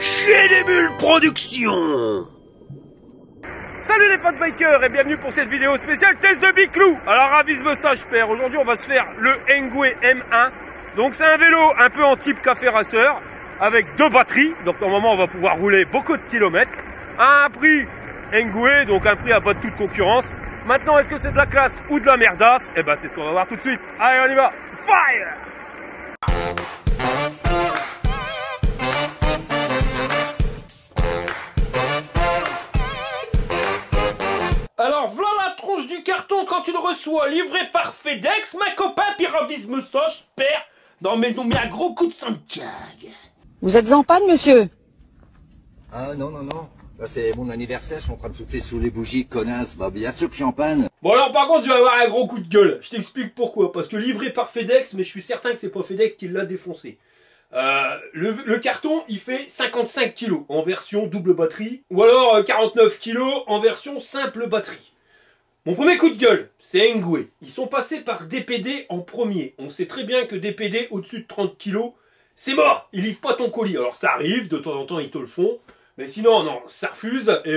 Chez les Bulles Productions. Salut les fans bikers et bienvenue pour cette vidéo spéciale test de Biclou. Alors avise-moi ça je perds. Aujourd'hui on va se faire le Engoué M1. Donc c'est un vélo un peu en type café racer avec deux batteries. Donc normalement on va pouvoir rouler beaucoup de kilomètres. À un prix Engoué, donc un prix à bas de toute concurrence. Maintenant est-ce que c'est de la classe ou de la merdasse? Eh ben c'est ce qu'on va voir tout de suite. Allez on y va. Fire! Alors voilà la tronche du carton quand tu le reçois, livré par FedEx, ma copain, puis ravise-me ça, je perds. Non mais un gros coup de Santiago. Vous êtes en panne, monsieur? Ah non, non, non. Là, c'est mon anniversaire, je suis en train de souffler sous les bougies, connasse. Bah, bien sûr que je suis en panne. Bon alors par contre, tu vas avoir un gros coup de gueule. Je t'explique pourquoi. Parce que livré par FedEx, mais je suis certain que c'est pas FedEx qui l'a défoncé. Le carton, il fait 55 kg en version double batterie. Ou alors 49 kg en version simple batterie. Mon premier coup de gueule, c'est Engoué. Ils sont passés par DPD en premier. On sait très bien que DPD au-dessus de 30 kg, c'est mort. Ils livrent pas ton colis. Alors ça arrive, de temps en temps ils te le font. Mais sinon, non, ça refuse. Et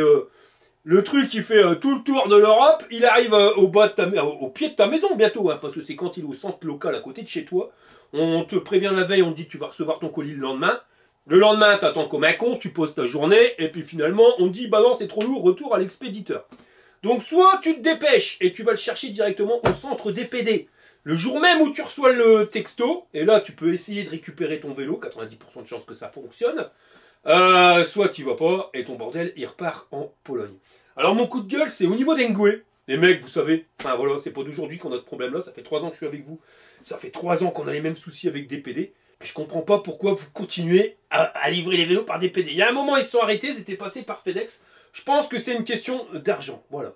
le truc, il fait tout le tour de l'Europe. Il arrive au pied de ta maison bientôt. Hein, parce que c'est quand il est au centre local à côté de chez toi. On te prévient la veille, on te dit que tu vas recevoir ton colis le lendemain. Le lendemain, t'attends comme un con, tu poses ta journée. Et puis finalement, on te dit, bah non, c'est trop lourd, retour à l'expéditeur. Donc soit tu te dépêches et tu vas le chercher directement au centre DPD. Le jour même où tu reçois le texto, et là tu peux essayer de récupérer ton vélo, 90% de chance que ça fonctionne. Soit tu vas pas et ton bordel il repart en Pologne. Alors mon coup de gueule c'est au niveau d'Engoué. Les mecs vous savez, enfin voilà c'est pas d'aujourd'hui qu'on a ce problème là, ça fait 3 ans que je suis avec vous. Ça fait 3 ans qu'on a les mêmes soucis avec DPD. Je comprends pas pourquoi vous continuez à livrer les vélos par DPD. Il y a un moment ils se sont arrêtés, ils étaient passés par FedEx. Je pense que c'est une question d'argent, voilà.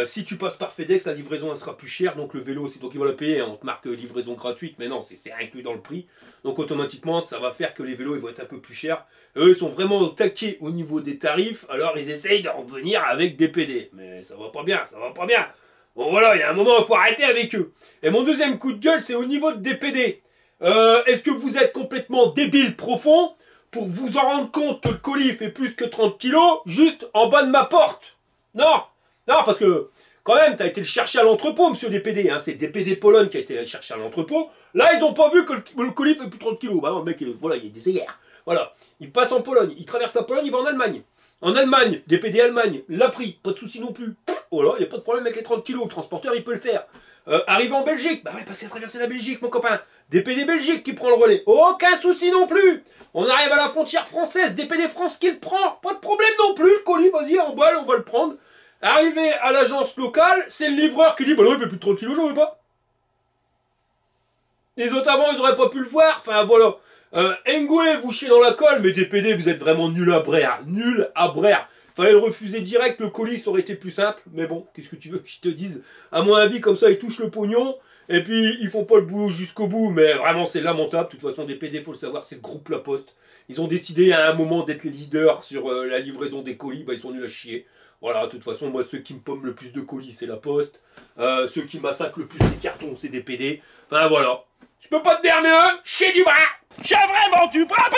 Si tu passes par FedEx, la livraison elle sera plus chère, donc le vélo c'est toi qui vas la payer, hein. On te marque livraison gratuite, mais non, c'est inclus dans le prix. Donc automatiquement, ça va faire que les vélos ils vont être un peu plus chers. Eux, ils sont vraiment au taquet au niveau des tarifs, alors ils essayent de revenir avec DPD. Mais ça va pas bien, ça va pas bien. Bon voilà, il y a un moment, il faut arrêter avec eux. Et mon deuxième coup de gueule, c'est au niveau de DPD. Est-ce que vous êtes complètement débile profond pour vous en rendre compte que le colis fait plus que 30 kg juste en bas de ma porte? Non, non, parce que quand même, tu as été le chercher à l'entrepôt, monsieur DPD. Hein, c'est DPD Pologne qui a été le chercher à l'entrepôt. Là, ils n'ont pas vu que le colis fait plus de 30 kg. Bah non, le mec, voilà, il y a des œillères. Voilà, il passe en Pologne, il traverse la Pologne, il va en Allemagne. En Allemagne, DPD Allemagne, l'a pris, pas de souci non plus. Oh là, il n'y a pas de problème avec les 30 kg, le transporteur, il peut le faire. Arrive en Belgique, bah ouais, parce qu'il a traversé la Belgique, mon copain. DPD Belgique qui prend le relais, aucun souci non plus. On arrive à la frontière française, DPD France qui le prend, pas de problème non plus. Le colis, vas-y, en balle, on va le prendre. Arrivé à l'agence locale, c'est le livreur qui dit, bah non, il fait plus de 30 kg, j'en veux pas. Les autres avant, ils auraient pas pu le voir, enfin voilà. Engoué, vous chiez dans la colle, mais DPD, vous êtes vraiment nul à brère. Nul à brère. Fallait le refuser direct, le colis, ça aurait été plus simple. Mais bon, qu'est-ce que tu veux que je te dise? À mon avis, comme ça, ils touchent le pognon. Et puis, ils font pas le boulot jusqu'au bout. Mais vraiment, c'est lamentable. De toute façon, DPD, faut le savoir, c'est le groupe La Poste. Ils ont décidé à un moment d'être les leaders sur la livraison des colis. Bah, ils sont nuls à chier. Voilà, de toute façon, moi, ceux qui me pomment le plus de colis, c'est La Poste. Ceux qui massacrent le plus les cartons, c'est DPD. Enfin, voilà. Tu peux pas te dire mieux, chier du bras. J'ai vraiment du bras,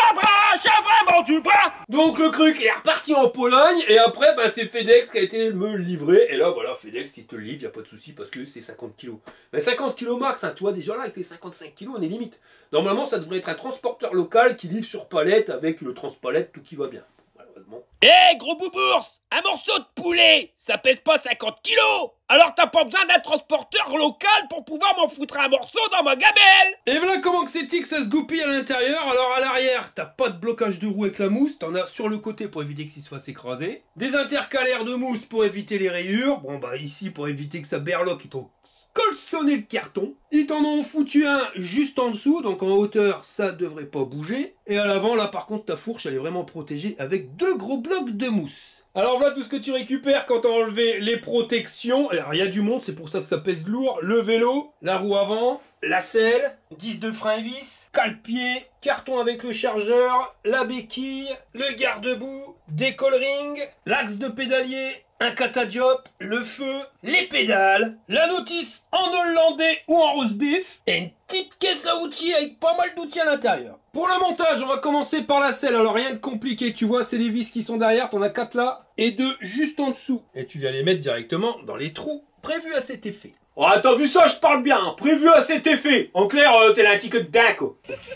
j'ai vraiment du bras. Donc le truc il est reparti en Pologne et après bah, c'est FedEx qui a été me livrer. Et là voilà, FedEx il te le livre, y a pas de souci parce que c'est 50 kg. Mais 50 kg max, hein, toi déjà là avec les 55 kg on est limite. Normalement ça devrait être un transporteur local qui livre sur palette avec le transpalette, tout qui va bien. Malheureusement. Eh gros boubours, un morceau de poulet, ça pèse pas 50 kilos. Alors t'as pas besoin d'un transporteur local pour pouvoir m'en foutre un morceau dans ma gamelle. Et voilà comment que c'est que ça se goupille à l'intérieur. Alors à l'arrière, t'as pas de blocage de roue avec la mousse. T'en as sur le côté pour éviter qu'il se fasse écraser. Des intercalaires de mousse pour éviter les rayures. Bon bah ici pour éviter que ça berloque, ils t'ont colçonné le carton. Ils t'en ont foutu un juste en dessous. Donc en hauteur, ça devrait pas bouger. Et à l'avant, là par contre, ta fourche, elle est vraiment protégée avec 2 gros blocs de mousse. Alors voilà tout ce que tu récupères quand t'as enlevé les protections. Alors il y a du monde, c'est pour ça que ça pèse lourd. Le vélo, la roue avant, la selle, 10 de frein et vis, cale-pied, carton avec le chargeur, la béquille, le garde-boue, des coll-rings, l'axe de pédalier, un catadiop, le feu, les pédales, la notice en hollandais ou en roast beef et une petite caisse à outils avec pas mal d'outils à l'intérieur. Pour le montage, on va commencer par la selle. Alors rien de compliqué, tu vois, c'est les vis qui sont derrière, t'en as 4 là et 2 juste en dessous. Et tu viens les mettre directement dans les trous prévus à cet effet. Oh, t'as vu ça, je parle bien, hein. Prévu à cet effet. En clair, t'es là un petit peu de dingue, quoi.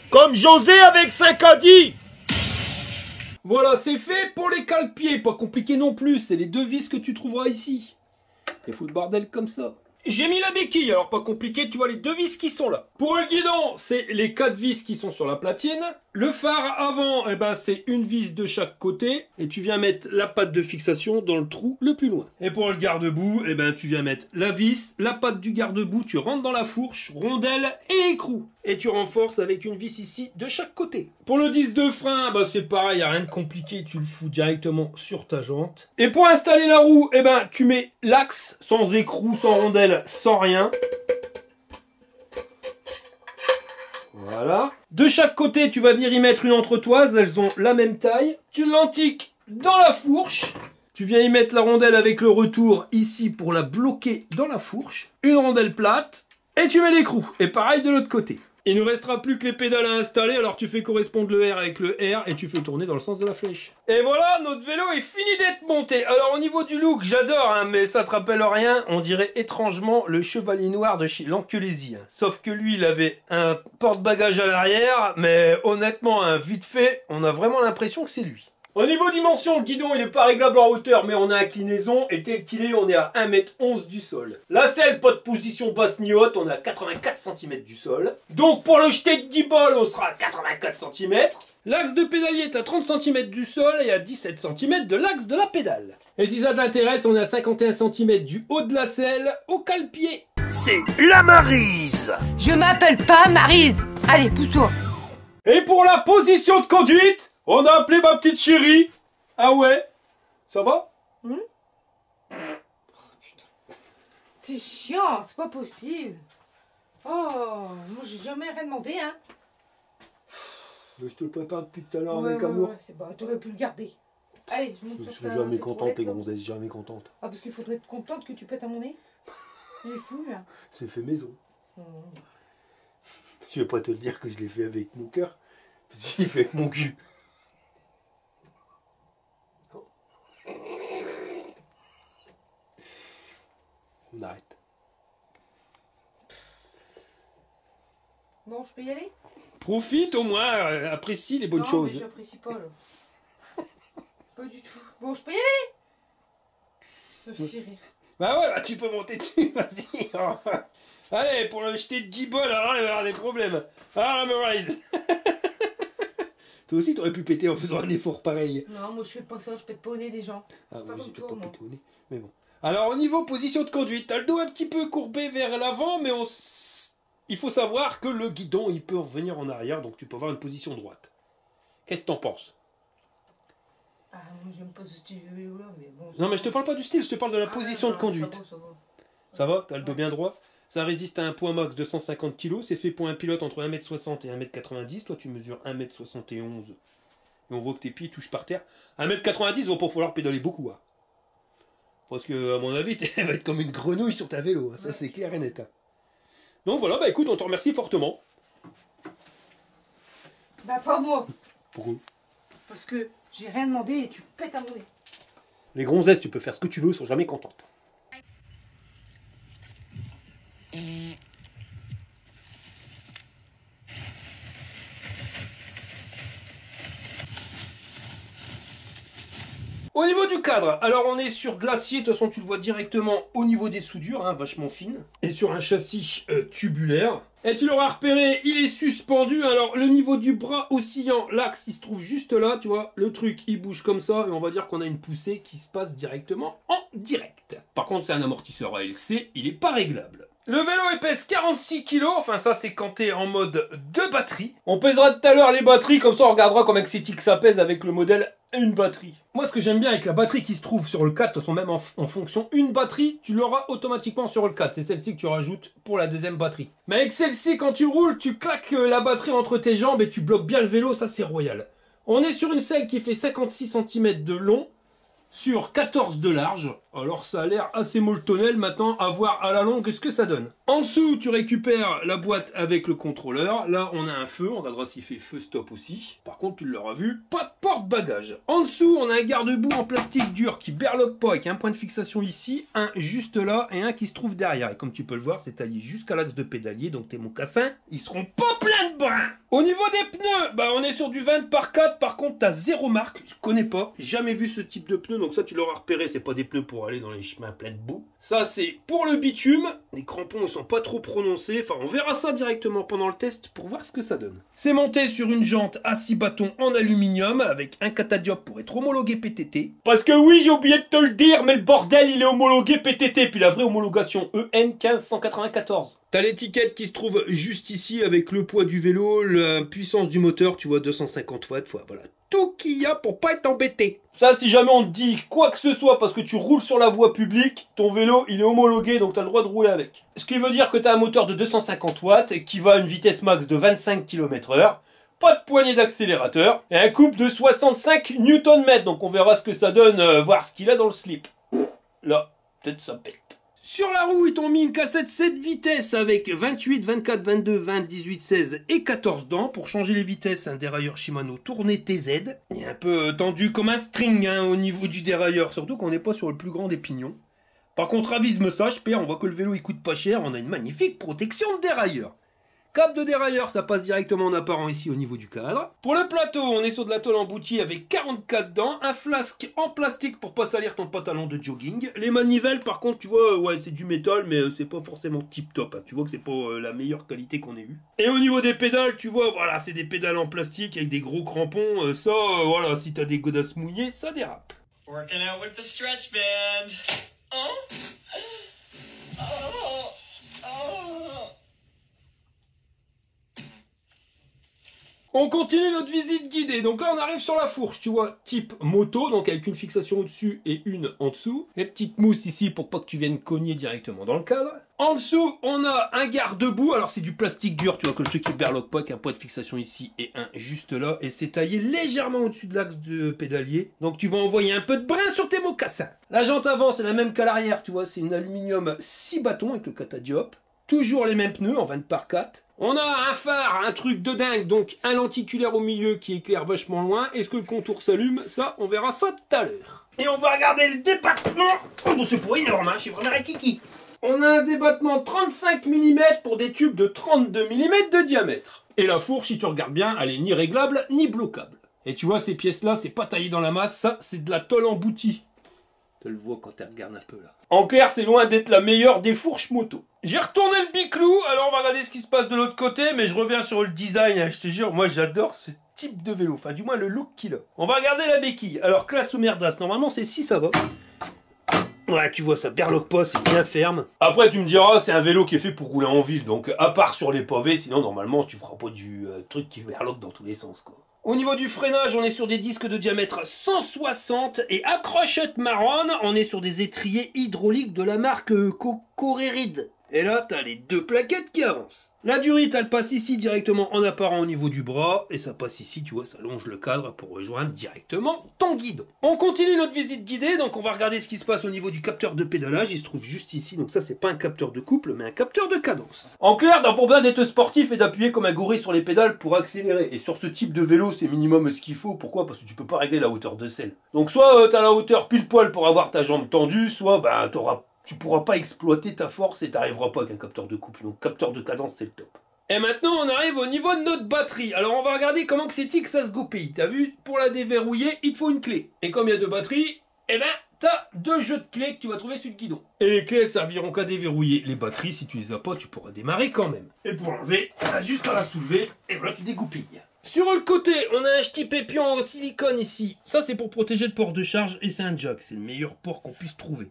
Comme José avec 5 ans dit. Voilà, c'est fait pour les cale-pieds. Pas compliqué non plus, c'est les 2 vis que tu trouveras ici. Et fous le bordel comme ça. J'ai mis la béquille, alors pas compliqué, tu vois les 2 vis qui sont là. Pour le guidon, c'est les 4 vis qui sont sur la platine. Le phare avant, eh ben, c'est une vis de chaque côté. Et tu viens mettre la patte de fixation dans le trou le plus loin. Et pour le garde-boue, eh ben, tu viens mettre la vis, la patte du garde-boue, tu rentres dans la fourche, rondelle et écrou. Et tu renforces avec une vis ici de chaque côté. Pour le disque de frein, bah, c'est pareil, y a rien de compliqué, tu le fous directement sur ta jante. Et pour installer la roue, eh ben, tu mets l'axe sans écrou, sans rondelle, sans rien. Voilà. De chaque côté, tu vas venir y mettre une entretoise, elles ont la même taille. Tu l'entiques dans la fourche. Tu viens y mettre la rondelle avec le retour ici pour la bloquer dans la fourche. Une rondelle plate. Et tu mets l'écrou. Et pareil de l'autre côté. Il ne restera plus que les pédales à installer, alors tu fais correspondre le R avec le R et tu fais tourner dans le sens de la flèche. Et voilà, notre vélo est fini d'être monté. Alors au niveau du look, j'adore, hein, mais ça te rappelle rien, on dirait étrangement le chevalier noir de chez Lanculésie. Sauf que lui, il avait un porte-bagages à l'arrière, mais honnêtement, hein, vite fait, on a vraiment l'impression que c'est lui. Au niveau dimension, le guidon il n'est pas réglable en hauteur, mais on a inclinaison, et tel qu'il est, on est à 1,11 m du sol. La selle, pas de position basse ni haute, on est à 84 cm du sol. Donc pour le jeté de guibole, on sera à 84 cm. L'axe de pédalier est à 30 cm du sol et à 17 cm de l'axe de la pédale. Et si ça t'intéresse, on est à 51 cm du haut de la selle au cale-pied. C'est la Maryse. Je m'appelle pas Maryse. Allez, pousse-toi. Et pour la position de conduite, on a appelé ma petite chérie. Ah ouais, ça va? Oh putain. T'es chiant, c'est pas possible. Oh, moi j'ai jamais rien demandé, hein. Je te le prépare depuis tout à l'heure Ouais, avec ouais, amour. ouais, c'est bon, t'aurais pu le garder. Allez, je monte Ils sur sont ta jamais ta contentes, les toilette, là. gonzesses, jamais contentes. Ah, parce qu'il faudrait être contente que tu pètes à mon nez. Il est fou, là. C'est fait maison. Oh. Je vais pas te le dire que je l'ai fait avec mon cœur. Je l'ai fait avec mon cul. On arrête. Bon, je peux y aller? Profite au moins, apprécie les bonnes non, choses. mais j'apprécie pas, là. Pas du tout. Bon, je peux y aller? Ça me fait rire. Bah ouais, bah tu peux monter dessus, vas-y. Allez, pour le jeter de guibole, alors là, il va y avoir des problèmes. Ah, Maryse. Toi aussi, t'aurais pu péter en faisant un effort pareil. Non, moi je fais pas ça, je pète pas au nez des gens. Ah C'est pas oui, comme j'étais toi, pas moi. pété au nez, mais bon. Alors, au niveau position de conduite, t'as le dos un petit peu courbé vers l'avant, mais il faut savoir que le guidon, il peut revenir en arrière, donc tu peux avoir une position droite. Qu'est-ce que t'en penses? Ah, moi j'aime pas ce style de vélo là, mais bon. Non, mais je te parle pas du style, je te parle de la position de conduite. Ça va. Ça va? T'as le dos bien droit? Ça résiste à un poids max de 150 kg. C'est fait pour un pilote entre 1m60 et 1m90. Toi, tu mesures 1m71. Et on voit que tes pieds touchent par terre. 1m90, il va pas falloir pédaler beaucoup. Hein. Parce que, à mon avis, tu vas être comme une grenouille sur ta vélo. Hein. Ça, c'est clair et net. Hein. Donc voilà, bah écoute, on te remercie fortement. Bah, pas moi. Pourquoi? Parce que j'ai rien demandé et tu pètes à mon nez. Les gonzesses, tu peux faire ce que tu veux, sont jamais contentes. Au niveau du cadre, alors on est sur de l'acier, de toute façon tu le vois directement au niveau des soudures, hein, vachement fine. Et sur un châssis tubulaire. Et tu l'auras repéré, il est suspendu, alors le niveau du bras oscillant, l'axe il se trouve juste là, tu vois. Le truc il bouge comme ça et on va dire qu'on a une poussée qui se passe directement en direct. Par contre c'est un amortisseur ALC, il est pas réglable. Le vélo il pèse 46 kg, enfin ça c'est quand t'es en mode de batterie. On pèsera tout à l'heure les batteries, comme ça on regardera comment que ça pèse avec le modèle une batterie. Moi ce que j'aime bien avec la batterie qui se trouve sur le 4, de toute façon même en fonction, une batterie tu l'auras automatiquement sur le 4, c'est celle-ci que tu rajoutes pour la deuxième batterie. Mais avec celle-ci quand tu roules, tu claques la batterie entre tes jambes et tu bloques bien le vélo, ça c'est royal. On est sur une selle qui fait 56 cm de long, sur 14 de large. Alors ça a l'air assez molletonnel. Maintenant, à voir à la longue ce que ça donne. En dessous, tu récupères la boîte avec le contrôleur. Là, on a un feu. On regardera s'il fait feu stop aussi. Par contre, tu l'auras vu, pas de porte-bagages. En dessous, on a un garde-boue en plastique dur qui berloque pas, avec un point de fixation ici, un juste là et un qui se trouve derrière. Et comme tu peux le voir, c'est taillé jusqu'à l'axe de pédalier. Donc tes mocassins, ils seront pas pleins de brins. Au niveau des pneus, bah on est sur du 20 par 4. Par contre, t'as zéro marque. Je connais pas, jamais vu ce type de pneu. Donc ça, tu l'auras repéré. C'est pas des pneus pour aller dans les chemins pleins de boue. Ça, c'est pour le bitume. Les crampons, ils sont pas trop prononcés. Enfin, on verra ça directement pendant le test pour voir ce que ça donne. C'est monté sur une jante à 6 bâtons en aluminium avec un catadiop pour être homologué PTT. Parce que oui, j'ai oublié de te le dire, mais le bordel, il est homologué PTT. Puis la vraie homologation EN 15114. T'as l'étiquette qui se trouve juste ici avec le poids du vélo, la puissance du moteur, tu vois, 250 watts, voilà. Tout qu'il y a pour pas être embêté. Ça, si jamais on te dit quoi que ce soit parce que tu roules sur la voie publique, ton vélo, il est homologué, donc tu as le droit de rouler avec. Ce qui veut dire que tu as un moteur de 250 watts qui va à une vitesse max de 25 km/h, pas de poignée d'accélérateur, et un couple de 65 Nm. Donc on verra ce que ça donne, voir ce qu'il a dans le slip. Là, peut-être ça pète. Sur la roue, ils t'ont mis une cassette 7 vitesses avec 28, 24, 22, 20, 18, 16 et 14 dents. Pour changer les vitesses, un dérailleur Shimano tourné TZ. Il est un peu tendu comme un string au niveau du dérailleur, surtout qu'on n'est pas sur le plus grand des pignons. Par contre, avise-me ça, on voit que le vélo il coûte pas cher, on a une magnifique protection de dérailleur. Cap de dérailleur, ça passe directement en apparent ici au niveau du cadre. Pour le plateau, on est sur de la tôle emboutie avec 44 dents, un flasque en plastique pour pas salir ton pantalon de jogging. Les manivelles, par contre, tu vois, ouais, c'est du métal, mais c'est pas forcément tip top. Hein. Tu vois que c'est pas la meilleure qualité qu'on ait eue. Et au niveau des pédales, tu vois, voilà, c'est des pédales en plastique avec des gros crampons. Ça, voilà, si t'as des godasses mouillées, ça dérape. Working out with the stretch band. Oh. Oh. Oh. On continue notre visite guidée. Donc là, on arrive sur la fourche, tu vois, type moto, donc avec une fixation au-dessus et une en dessous. Les petites mousses ici pour pas que tu viennes cogner directement dans le cadre. En dessous, on a un garde-boue. Alors, c'est du plastique dur, tu vois, que le truc qui berloque pas, avec un point de fixation ici et un juste là. Et c'est taillé légèrement au-dessus de l'axe de pédalier. Donc, tu vas envoyer un peu de brin sur tes mocassins. La jante avant, c'est la même qu'à l'arrière, tu vois, c'est une aluminium 6 bâtons avec le catadiop. Toujours les mêmes pneus en 20 par 4. On a un phare, un truc de dingue, donc un lenticulaire au milieu qui éclaire vachement loin. Est-ce que le contour s'allume? Ça, on verra ça tout à l'heure. Et on va regarder le débattement. Oh bon, c'est pas énorme, hein, je suis vraiment un kiki. On a un débattement 35 mm pour des tubes de 32 mm de diamètre. Et la fourche, si tu regardes bien, elle est ni réglable ni bloquable. Et tu vois, ces pièces-là, c'est pas taillé dans la masse, ça, c'est de la tôle emboutie. Tu le vois quand tu regardes un peu là. En clair, c'est loin d'être la meilleure des fourches moto. J'ai retourné le biclou, alors on va regarder ce qui se passe de l'autre côté, mais je reviens sur le design, hein, je te jure, moi j'adore ce type de vélo, enfin du moins le look qu'il a. On va regarder la béquille, alors classe ou merdasse, normalement c'est si ça va. Ouais, tu vois, ça berloque pas, c'est bien ferme. Après, tu me diras, c'est un vélo qui est fait pour rouler en ville, donc à part sur les pavés, sinon normalement tu feras pas du truc qui berloque dans tous les sens, quoi. Au niveau du freinage, on est sur des disques de diamètre 160 et accrochette marron, on est sur des étriers hydrauliques de la marque Corerid. Et là, t'as les deux plaquettes qui avancent. La durite, elle passe ici directement en apparent au niveau du bras, et ça passe ici, tu vois, ça longe le cadre pour rejoindre directement ton guidon. On continue notre visite guidée, donc on va regarder ce qui se passe au niveau du capteur de pédalage, il se trouve juste ici, donc ça c'est pas un capteur de couple, mais un capteur de cadence. En clair, pour bien d'être sportif et d'appuyer comme un gorille sur les pédales pour accélérer. Et sur ce type de vélo, c'est minimum ce qu'il faut. Pourquoi? Parce que tu peux pas régler la hauteur de selle. Donc soit t'as la hauteur pile poil pour avoir ta jambe tendue, soit bah tu pourras pas exploiter ta force et t'arriveras pas avec un capteur de couple. Donc capteur de cadence, c'est le top. Et maintenant, on arrive au niveau de notre batterie. Alors, on va regarder comment que c'est que ça se goupille. T'as vu, pour la déverrouiller, il te faut une clé. Et comme il y a deux batteries, eh ben, t'as deux jeux de clés que tu vas trouver sur le guidon. Et les clés, elles serviront qu'à déverrouiller les batteries. Si tu les as pas, tu pourras démarrer quand même. Et pour l'enlever, t'as juste à la soulever, et voilà, tu dégoupilles. Sur le côté, on a un petit pépion en silicone ici. Ça, c'est pour protéger le port de charge, et c'est un jack. C'est le meilleur port qu'on puisse trouver.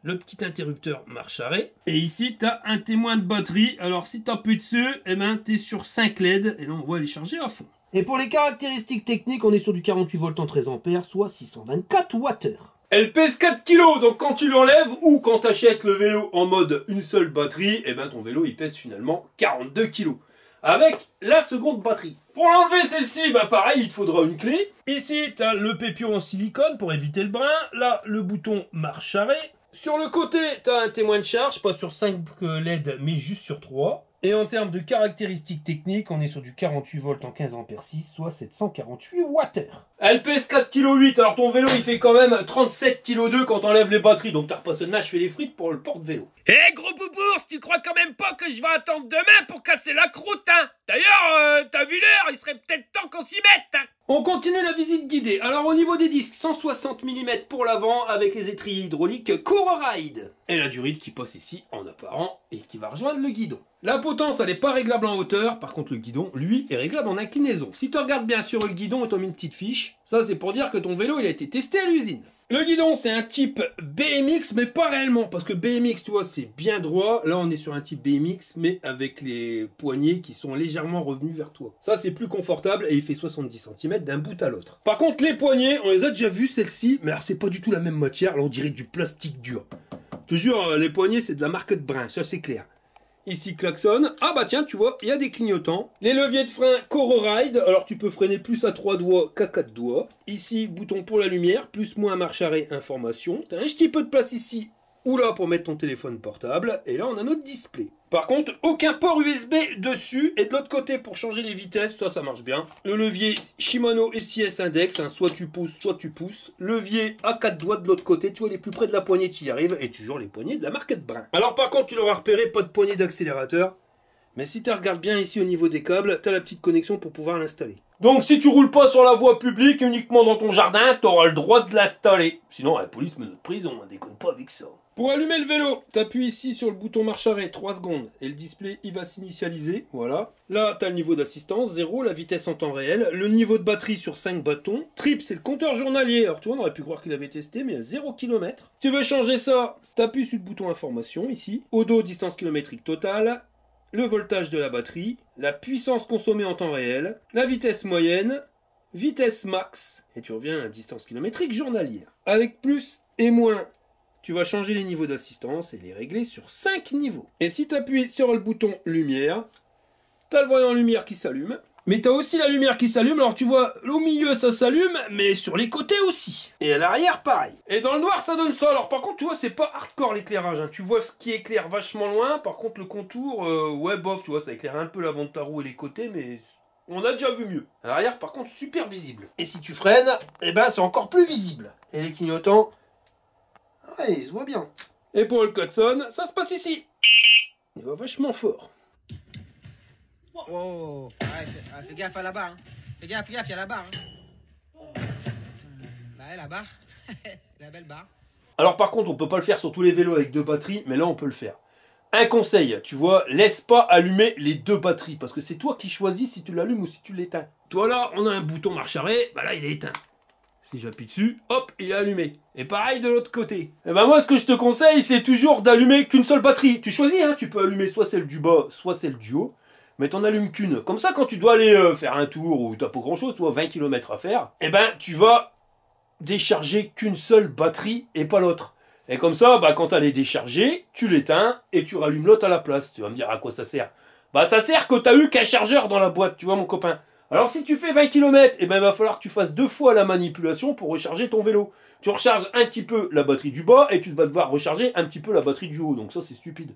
Le petit interrupteur marche arrêt. Et ici, tu as un témoin de batterie. Alors, si tu appuies dessus, eh ben, tu es sur 5 LED. Et là, on voit les charger à fond. Et pour les caractéristiques techniques, on est sur du 48 volts en 13 ampères, soit 624 Wh. Elle pèse 4 kg, donc quand tu l'enlèves ou quand tu achètes le vélo en mode une seule batterie, eh ben ton vélo il pèse finalement 42 kg. avec la seconde batterie. Pour l'enlever celle-ci, bah pareil, il te faudra une clé. Ici, tu as le pépion en silicone pour éviter le brin. Là, le bouton marche arrêt. Sur le côté, tu as un témoin de charge, pas sur 5 LED, mais juste sur 3. Et en termes de caractéristiques techniques, on est sur du 48 volts en 15 ampères 6, soit 748 Wh. Elle pèse 4,8 kg, alors ton vélo il fait quand même 37,2 kg quand t'enlèves les batteries, donc t'as repassé le nage fait les frites pour le porte-vélo. Eh gros boubours, tu crois quand même pas que je vais attendre demain pour casser la croûte, hein? D'ailleurs, t'as vu l'heure, il serait peut-être temps qu'on s'y mette, hein? On continue la visite guidée. Alors au niveau des disques, 160 mm pour l'avant avec les étriers hydrauliques Cororide. Et la durite qui passe ici en apparent et qui va rejoindre le guidon. La potence, elle n'est pas réglable en hauteur. Par contre, le guidon, lui, est réglable en inclinaison. Si tu regardes bien sur le guidon, on t'a mis une petite fiche. Ça, c'est pour dire que ton vélo, il a été testé à l'usine. Le guidon, c'est un type BMX, mais pas réellement, parce que BMX, tu vois, c'est bien droit. Là, on est sur un type BMX, mais avec les poignées qui sont légèrement revenus vers toi. Ça, c'est plus confortable et il fait 70 cm d'un bout à l'autre. Par contre, les poignées, on les a déjà vues, celles-ci, mais alors, c'est pas du tout la même matière. Là, on dirait du plastique dur. Je te jure, les poignées, c'est de la marque de brin, ça, c'est clair. Ici, klaxon. Ah bah tiens, tu vois, il y a des clignotants. Les leviers de frein Cororide. Alors tu peux freiner plus à 3 doigts qu'à 4 doigts. Ici, bouton pour la lumière, plus moins marche arrêt information. T'as un petit peu de place ici ou là pour mettre ton téléphone portable. Et là, on a notre display. Par contre, aucun port USB dessus. Et de l'autre côté, pour changer les vitesses, ça marche bien. Le levier Shimano SIS Index, hein, soit tu pousses, soit tu pousses. Levier à 4 doigts de l'autre côté. Tu vois, les plus près de la poignée, tu y arrives. Et toujours les poignées de la marque de brin. Alors par contre, tu l'auras repéré, pas de poignée d'accélérateur. Mais si tu regardes bien ici au niveau des câbles, tu as la petite connexion pour pouvoir l'installer. Donc si tu roules pas sur la voie publique, uniquement dans ton jardin, t'auras le droit de l'installer. Sinon, la police met notre prison, on déconne pas avec ça. Pour allumer le vélo, tu appuies ici sur le bouton marche arrêt 3 secondes et le display il va s'initialiser, voilà. Là, tu as le niveau d'assistance, 0, la vitesse en temps réel, le niveau de batterie sur 5 bâtons. Trip, c'est le compteur journalier, alors tu vois, on aurait pu croire qu'il avait testé, mais à 0 km. Si tu veux changer ça, tu appuies sur le bouton information ici, odo, distance kilométrique totale, le voltage de la batterie, la puissance consommée en temps réel, la vitesse moyenne, vitesse max, et tu reviens à la distance kilométrique journalière. Avec plus et moins, tu vas changer les niveaux d'assistance et les régler sur 5 niveaux. Et si tu appuies sur le bouton lumière, tu as le voyant lumière qui s'allume. Mais tu as aussi la lumière qui s'allume. Alors tu vois, au milieu ça s'allume, mais sur les côtés aussi. Et à l'arrière pareil. Et dans le noir ça donne ça. Alors par contre tu vois, c'est pas hardcore l'éclairage, hein. Tu vois ce qui éclaire vachement loin. Par contre le contour, ouais bof, tu vois, ça éclaire un peu l'avant de ta roue et les côtés, mais on a déjà vu mieux. À l'arrière par contre super visible. Et si tu freines, eh ben c'est encore plus visible. Et les clignotants, ouais, il se voit bien. Et pour le klaxon, ça se passe ici. Il va vachement fort. Oh, fais gaffe à la barre. Hein. Fais gaffe, il y a la barre. Hein. Là, la barre. La belle barre. Alors par contre, on peut pas le faire sur tous les vélos avec 2 batteries, mais là on peut le faire. Un conseil, tu vois, laisse pas allumer les 2 batteries, parce que c'est toi qui choisis si tu l'allumes ou si tu l'éteins. Toi là, on a un bouton marche arrêt, bah là il est éteint. Si j'appuie dessus, hop, il est allumé. Et pareil de l'autre côté. Et ben moi, ce que je te conseille, c'est toujours d'allumer qu'une seule batterie. Tu choisis, hein, tu peux allumer soit celle du bas, soit celle du haut. Mais t'en allumes qu'une. Comme ça, quand tu dois aller faire un tour ou t'as pas grand chose, tu vois, 20 km à faire, et ben tu vas décharger qu'une seule batterie et pas l'autre. Et comme ça, bah, quand elle est déchargée, tu l'éteins et tu rallumes l'autre à la place. Tu vas me dire à quoi ça sert. Bah ça sert que t'as eu qu'un chargeur dans la boîte, tu vois mon copain. Alors si tu fais 20 km, eh ben, il va falloir que tu fasses 2 fois la manipulation pour recharger ton vélo. Tu recharges un petit peu la batterie du bas et tu vas devoir recharger un petit peu la batterie du haut. Donc ça c'est stupide.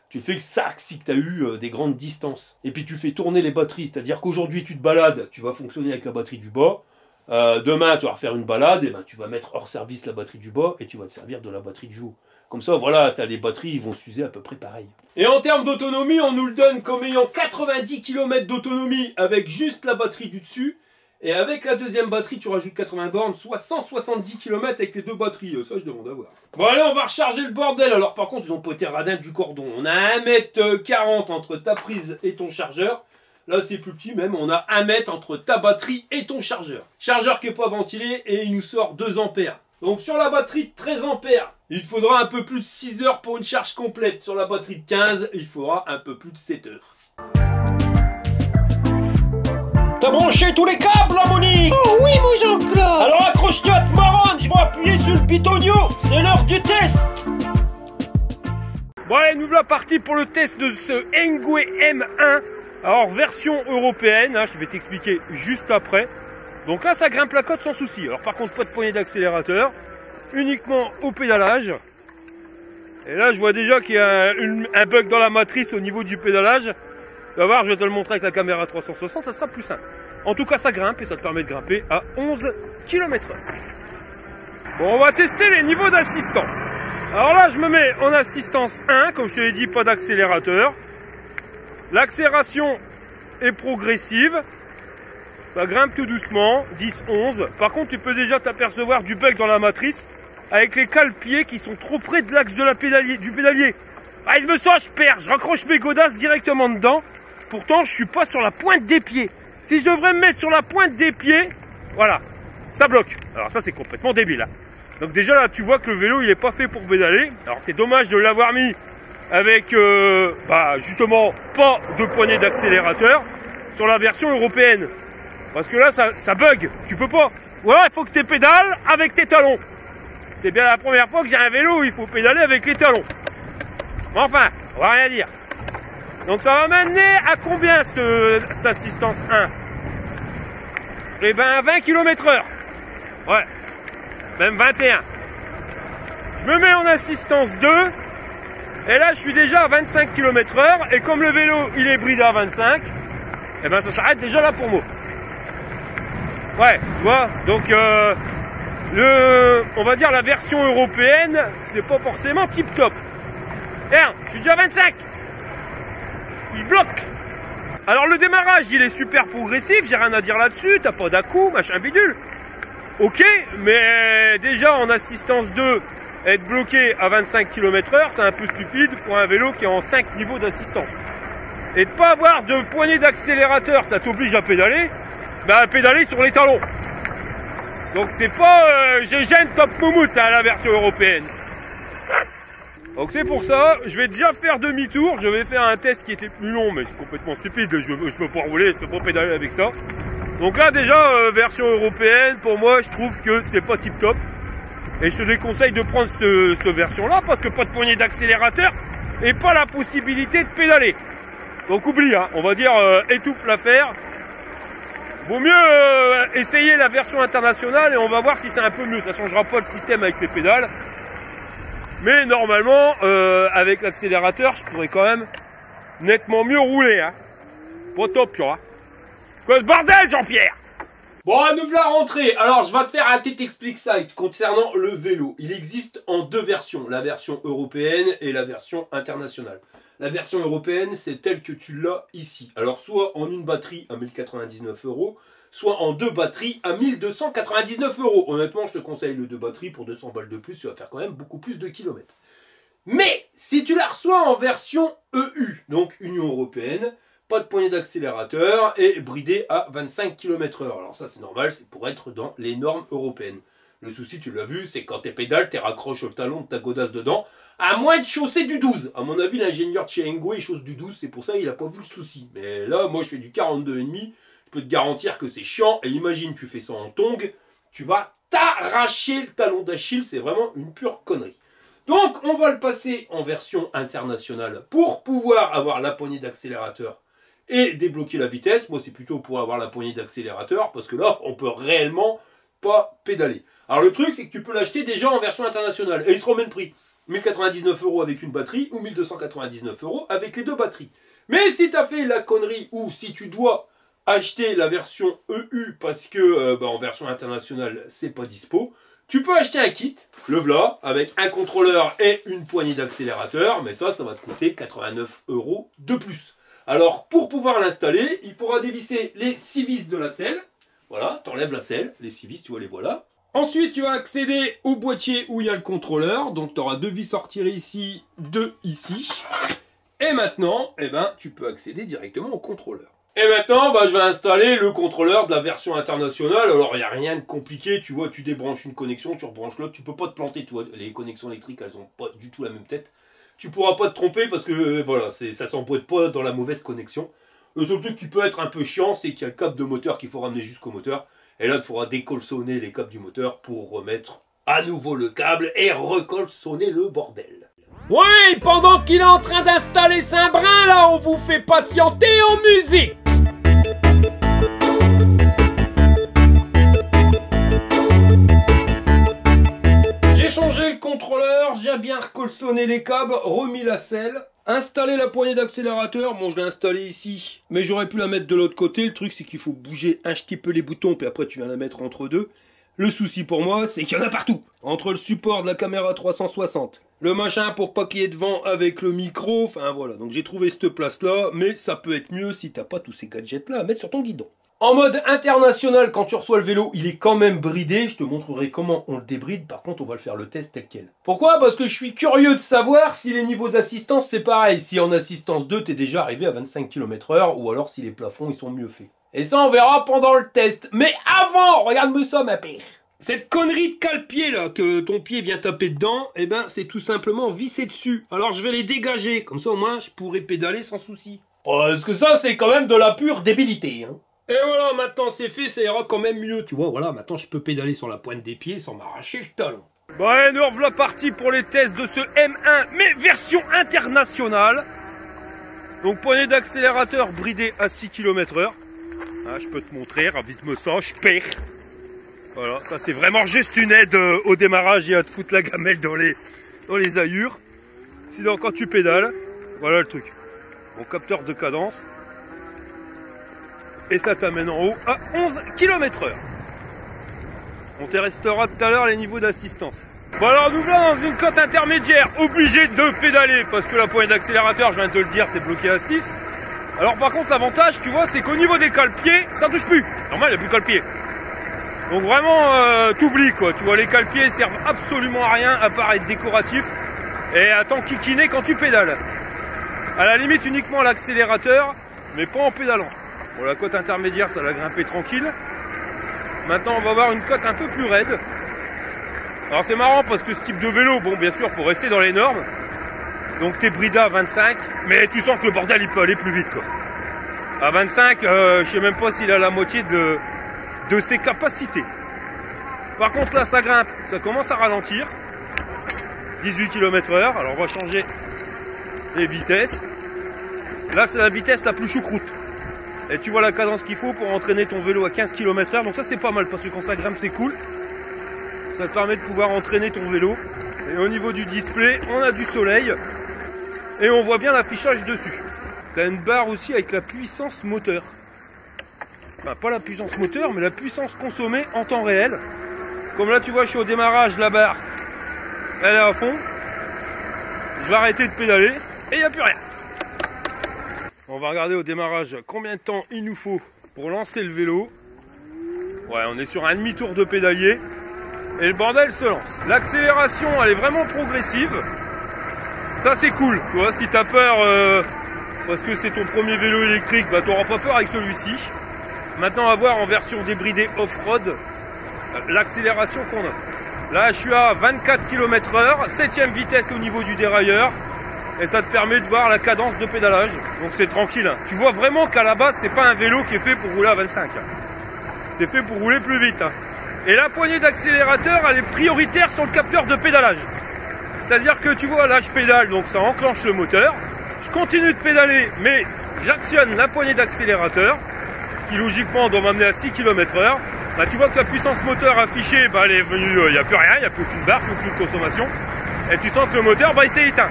Tu fais que ça si tu as eu des grandes distances. Et puis tu fais tourner les batteries, c'est-à-dire qu'aujourd'hui tu te balades, tu vas fonctionner avec la batterie du bas. Demain tu vas refaire une balade, et ben, tu vas mettre hors service la batterie du bas et tu vas te servir de la batterie du haut. Comme ça, voilà, tu as les batteries, ils vont s'user à peu près pareil. Et en termes d'autonomie, on nous le donne comme ayant 90 km d'autonomie avec juste la batterie du dessus. Et avec la deuxième batterie, tu rajoutes 80 bornes, soit 170 km avec les 2 batteries. Ça, je demande à voir. Bon, allez, on va recharger le bordel. Alors, par contre, ils ont pas été radins du cordon. On a 1,40 m entre ta prise et ton chargeur. Là, c'est plus petit même. On a 1 m entre ta batterie et ton chargeur. Chargeur qui n'est pas ventilé et il nous sort 2 ampères. Donc, sur la batterie de 13 ampères, il faudra un peu plus de 6 heures pour une charge complète. Sur la batterie de 15, il faudra un peu plus de 7 heures. T'as branché tous les câbles, là, Monique? Oh oui, mon Jean-Claude. Alors accroche-toi à te marronne, je vais appuyer sur le bitonio. C'est l'heure du test. Bon allez, nous voilà partis pour le test de ce Engwe M1. Alors version européenne, hein, je vais t'expliquer juste après. Donc là ça grimpe la côte sans souci. Alors par contre pas de poignée d'accélérateur, uniquement au pédalage. Et là je vois déjà qu'il y a un bug dans la matrice au niveau du pédalage. Tu vas voir, je vais te le montrer avec la caméra 360, ça sera plus simple. En tout cas ça grimpe et ça te permet de grimper à 11 km/h. Bon, on va tester les niveaux d'assistance. Alors là je me mets en assistance 1, comme je te l'ai dit, pas d'accélérateur. L'accélération est progressive. Ça grimpe tout doucement, 10, 11. Par contre, tu peux déjà t'apercevoir du bug dans la matrice avec les cale-pieds qui sont trop près de l'axe de la du pédalier. Ah, je me sens, je perds, je raccroche mes godasses directement dedans. Pourtant, je suis pas sur la pointe des pieds. Si je devrais me mettre sur la pointe des pieds, voilà, ça bloque. Alors ça, c'est complètement débile. Hein. Donc déjà là, tu vois que le vélo, il est pas fait pour pédaler. Alors c'est dommage de l'avoir mis avec justement pas de poignée d'accélérateur sur la version européenne. Parce que là, ça bug. Tu peux pas. Ou alors, il faut que tu pédales avec tes talons. C'est bien la première fois que j'ai un vélo où il faut pédaler avec les talons. Mais enfin, on va rien dire. Donc ça va m'amener à combien cette assistance 1? Eh ben 20 km/h. Ouais. Même 21. Je me mets en assistance 2. Et là je suis déjà à 25 km/h. Et comme le vélo il est bridé à 25, eh ben ça s'arrête déjà là pour moi. Ouais, tu vois. Donc on va dire la version européenne, c'est pas forcément tip top. Regarde, je suis déjà à 25. Je bloque. Alors le démarrage il est super progressif, j'ai rien à dire là-dessus, t'as pas d'à-coup, machin bidule. Ok, mais déjà en assistance 2, être bloqué à 25 km/h, c'est un peu stupide pour un vélo qui est en 5 niveaux d'assistance. Et de pas avoir de poignée d'accélérateur, ça t'oblige à pédaler, à pédaler sur les talons. Donc c'est pas GGN top moumoute à la version européenne. Donc c'est pour ça, je vais déjà faire demi-tour, je vais faire un test qui était plus long, mais c'est complètement stupide, je peux pas rouler, je peux pas pédaler avec ça. Donc là déjà, version européenne, pour moi, je trouve que c'est pas tip top. Et je te déconseille de prendre cette version-là, parce que pas de poignée d'accélérateur, et pas la possibilité de pédaler. Donc oublie, hein, on va dire étouffe l'affaire. Vaut mieux essayer la version internationale, et on va voir si c'est un peu mieux, ça changera pas le système avec les pédales. Mais normalement, avec l'accélérateur, je pourrais quand même nettement mieux rouler. Hein. Pas top, tu vois. Quoi ce bordel, Jean-Pierre? Bon, nous voilà rentrée. Alors, je vais te faire un petit explique site concernant le vélo. Il existe en deux versions, la version européenne et la version internationale. La version européenne, c'est telle que tu l'as ici. Alors, soit en une batterie à 1099 €, soit en deux batteries à 1299 €. Honnêtement, je te conseille le deux batteries pour 200 balles de plus, tu vas faire quand même beaucoup plus de kilomètres. Mais, si tu la reçois en version EU, donc Union Européenne, pas de poignée d'accélérateur et bridé à 25 km/h. Alors ça, c'est normal, c'est pour être dans les normes européennes. Le souci, tu l'as vu, c'est quand t'es pédales, t'es raccroches au talon de ta godasse dedans, à moins de chausser du 12. À mon avis, l'ingénieur de chez Engo, il chausse du 12, c'est pour ça qu'il n'a pas vu le souci. Mais là, moi, je fais du 42,5. Je peux te garantir que c'est chiant. Et imagine, tu fais ça en tongue, tu vas t'arracher le talon d'Achille. C'est vraiment une pure connerie. Donc, on va le passer en version internationale pour pouvoir avoir la poignée d'accélérateur et débloquer la vitesse. Moi, c'est plutôt pour avoir la poignée d'accélérateur parce que là, on peut réellement pas pédaler. Alors, le truc, c'est que tu peux l'acheter déjà en version internationale. Et il sera au même prix. 1099 € avec une batterie ou 1299 € avec les deux batteries. Mais si tu as fait la connerie ou si tu dois acheter la version EU parce que en version internationale c'est pas dispo, tu peux acheter un kit, le voilà, avec un contrôleur et une poignée d'accélérateur, mais ça va te coûter 89 € de plus. Alors pour pouvoir l'installer, il faudra dévisser les 6 vis de la selle. Voilà, t'enlèves la selle, les 6 vis, tu vois, les voilà. Ensuite, tu vas accéder au boîtier où il y a le contrôleur. Donc, tu auras 2 vis à retirer ici, 2 ici. Et maintenant, tu peux accéder directement au contrôleur. Et maintenant, je vais installer le contrôleur de la version internationale. Alors, il n'y a rien de compliqué. Tu vois, tu débranches une connexion, tu rebranches l'autre. Tu peux pas te planter. Tu vois, les connexions électriques, elles n'ont pas du tout la même tête. Tu pourras pas te tromper parce que, voilà, ça s'emboîte pas dans la mauvaise connexion. Le seul truc qui peut être un peu chiant, c'est qu'il y a le câble de moteur qu'il faut ramener jusqu'au moteur. Et là, il faudra décolsonner les câbles du moteur pour remettre à nouveau le câble et recolsonner le bordel. Ouais, pendant qu'il est en train d'installer Saint-Brin, là, on vous fait patienter en musique. J'ai changé le contrôleur, j'ai bien recolsonné les câbles, remis la selle, installé la poignée d'accélérateur. Bon, je l'ai installée ici, mais j'aurais pu la mettre de l'autre côté. Le truc, c'est qu'il faut bouger un petit peu les boutons, puis après tu viens la mettre entre deux. Le souci pour moi, c'est qu'il y en a partout. Entre le support de la caméra 360, le machin pour pas qu'il y ait de vent avec le micro, enfin voilà. Donc j'ai trouvé cette place-là, mais ça peut être mieux si t'as pas tous ces gadgets-là à mettre sur ton guidon. En mode international, quand tu reçois le vélo, il est quand même bridé. Je te montrerai comment on le débride. Par contre, on va le faire le test tel quel. Pourquoi? Parce que je suis curieux de savoir si les niveaux d'assistance, c'est pareil. Si en assistance 2, t'es déjà arrivé à 25 km/h, ou alors si les plafonds, ils sont mieux faits. Et ça, on verra pendant le test. Mais avant, regarde-moi ça, ma père. Cette connerie de cale-pied, là, que ton pied vient taper dedans, eh ben, c'est tout simplement vissé dessus. Alors, je vais les dégager. Comme ça, au moins, je pourrai pédaler sans souci. Parce que ça, c'est quand même de la pure débilité, hein. Et voilà, maintenant c'est fait, ça ira quand même mieux. Tu vois, voilà, maintenant je peux pédaler sur la pointe des pieds sans m'arracher le talon. Bon, allez, nous revoilà partis pour les tests de ce M1, mais version internationale. Donc, poignée d'accélérateur bridée à 6 km/h. Ah, je peux te montrer, ravise-moi ça, je perds. Voilà, ça c'est vraiment juste une aide au démarrage et à te foutre la gamelle dans les aillures. Sinon, quand tu pédales, voilà le truc. Mon capteur de cadence. Et ça t'amène en haut à 11 km/h. On te restera tout à l'heure les niveaux d'assistance. Bon alors nous voilà dans une cote intermédiaire, obligé de pédaler parce que la poignée d'accélérateur, je viens de te le dire, c'est bloqué à 6. Alors par contre l'avantage, tu vois, c'est qu'au niveau des cale-pieds, ça touche plus. Normal, il n'y a plus de cale-pieds. Donc vraiment, t'oublies quoi. Tu vois, les cale-pieds servent absolument à rien à part être décoratifs et à t'enquiquiner quand tu pédales. À la limite uniquement à l'accélérateur, mais pas en pédalant. Bon, la cote intermédiaire, ça l'a grimpé tranquille. Maintenant, on va voir une cote un peu plus raide. Alors, c'est marrant parce que ce type de vélo, bon, bien sûr, il faut rester dans les normes. Donc, t'es bridé à 25, mais tu sens que le bordel, il peut aller plus vite, quoi. À 25, je sais même pas s'il a la moitié de ses capacités. Par contre, là, ça grimpe, ça commence à ralentir. 18 km/h. Alors, on va changer les vitesses. Là, c'est la vitesse la plus choucroute. Et tu vois la cadence qu'il faut pour entraîner ton vélo à 15 km/h. Donc ça c'est pas mal parce que quand ça grimpe c'est cool. Ça te permet de pouvoir entraîner ton vélo. Et au niveau du display, on a du soleil. Et on voit bien l'affichage dessus. Tu as une barre aussi avec la puissance moteur. Enfin pas la puissance moteur mais la puissance consommée en temps réel. Comme là tu vois je suis au démarrage, la barre elle est à fond. Je vais arrêter de pédaler et il n'y a plus rien. On va regarder au démarrage combien de temps il nous faut pour lancer le vélo. Ouais, on est sur un demi-tour de pédalier et le bordel se lance. L'accélération, elle est vraiment progressive. Ça, c'est cool. Tu vois, si tu as peur parce que c'est ton premier vélo électrique, bah, tu n'auras pas peur avec celui-ci. Maintenant, on va voir en version débridée off-road l'accélération qu'on a. Là, je suis à 24 km/h, 7ème vitesse au niveau du dérailleur. Et ça te permet de voir la cadence de pédalage. Donc c'est tranquille. Tu vois vraiment qu'à la base, c'est pas un vélo qui est fait pour rouler à 25. C'est fait pour rouler plus vite. Et la poignée d'accélérateur, elle est prioritaire sur le capteur de pédalage. C'est-à-dire que tu vois, là je pédale, donc ça enclenche le moteur. Je continue de pédaler, mais j'actionne la poignée d'accélérateur, qui logiquement doit m'amener à 6 km/h. Là tu vois que la puissance moteur affichée, bah, elle est venue, il n'y a plus rien, il n'y a plus aucune barre, plus aucune consommation. Et tu sens que le moteur, bah, il s'est éteint.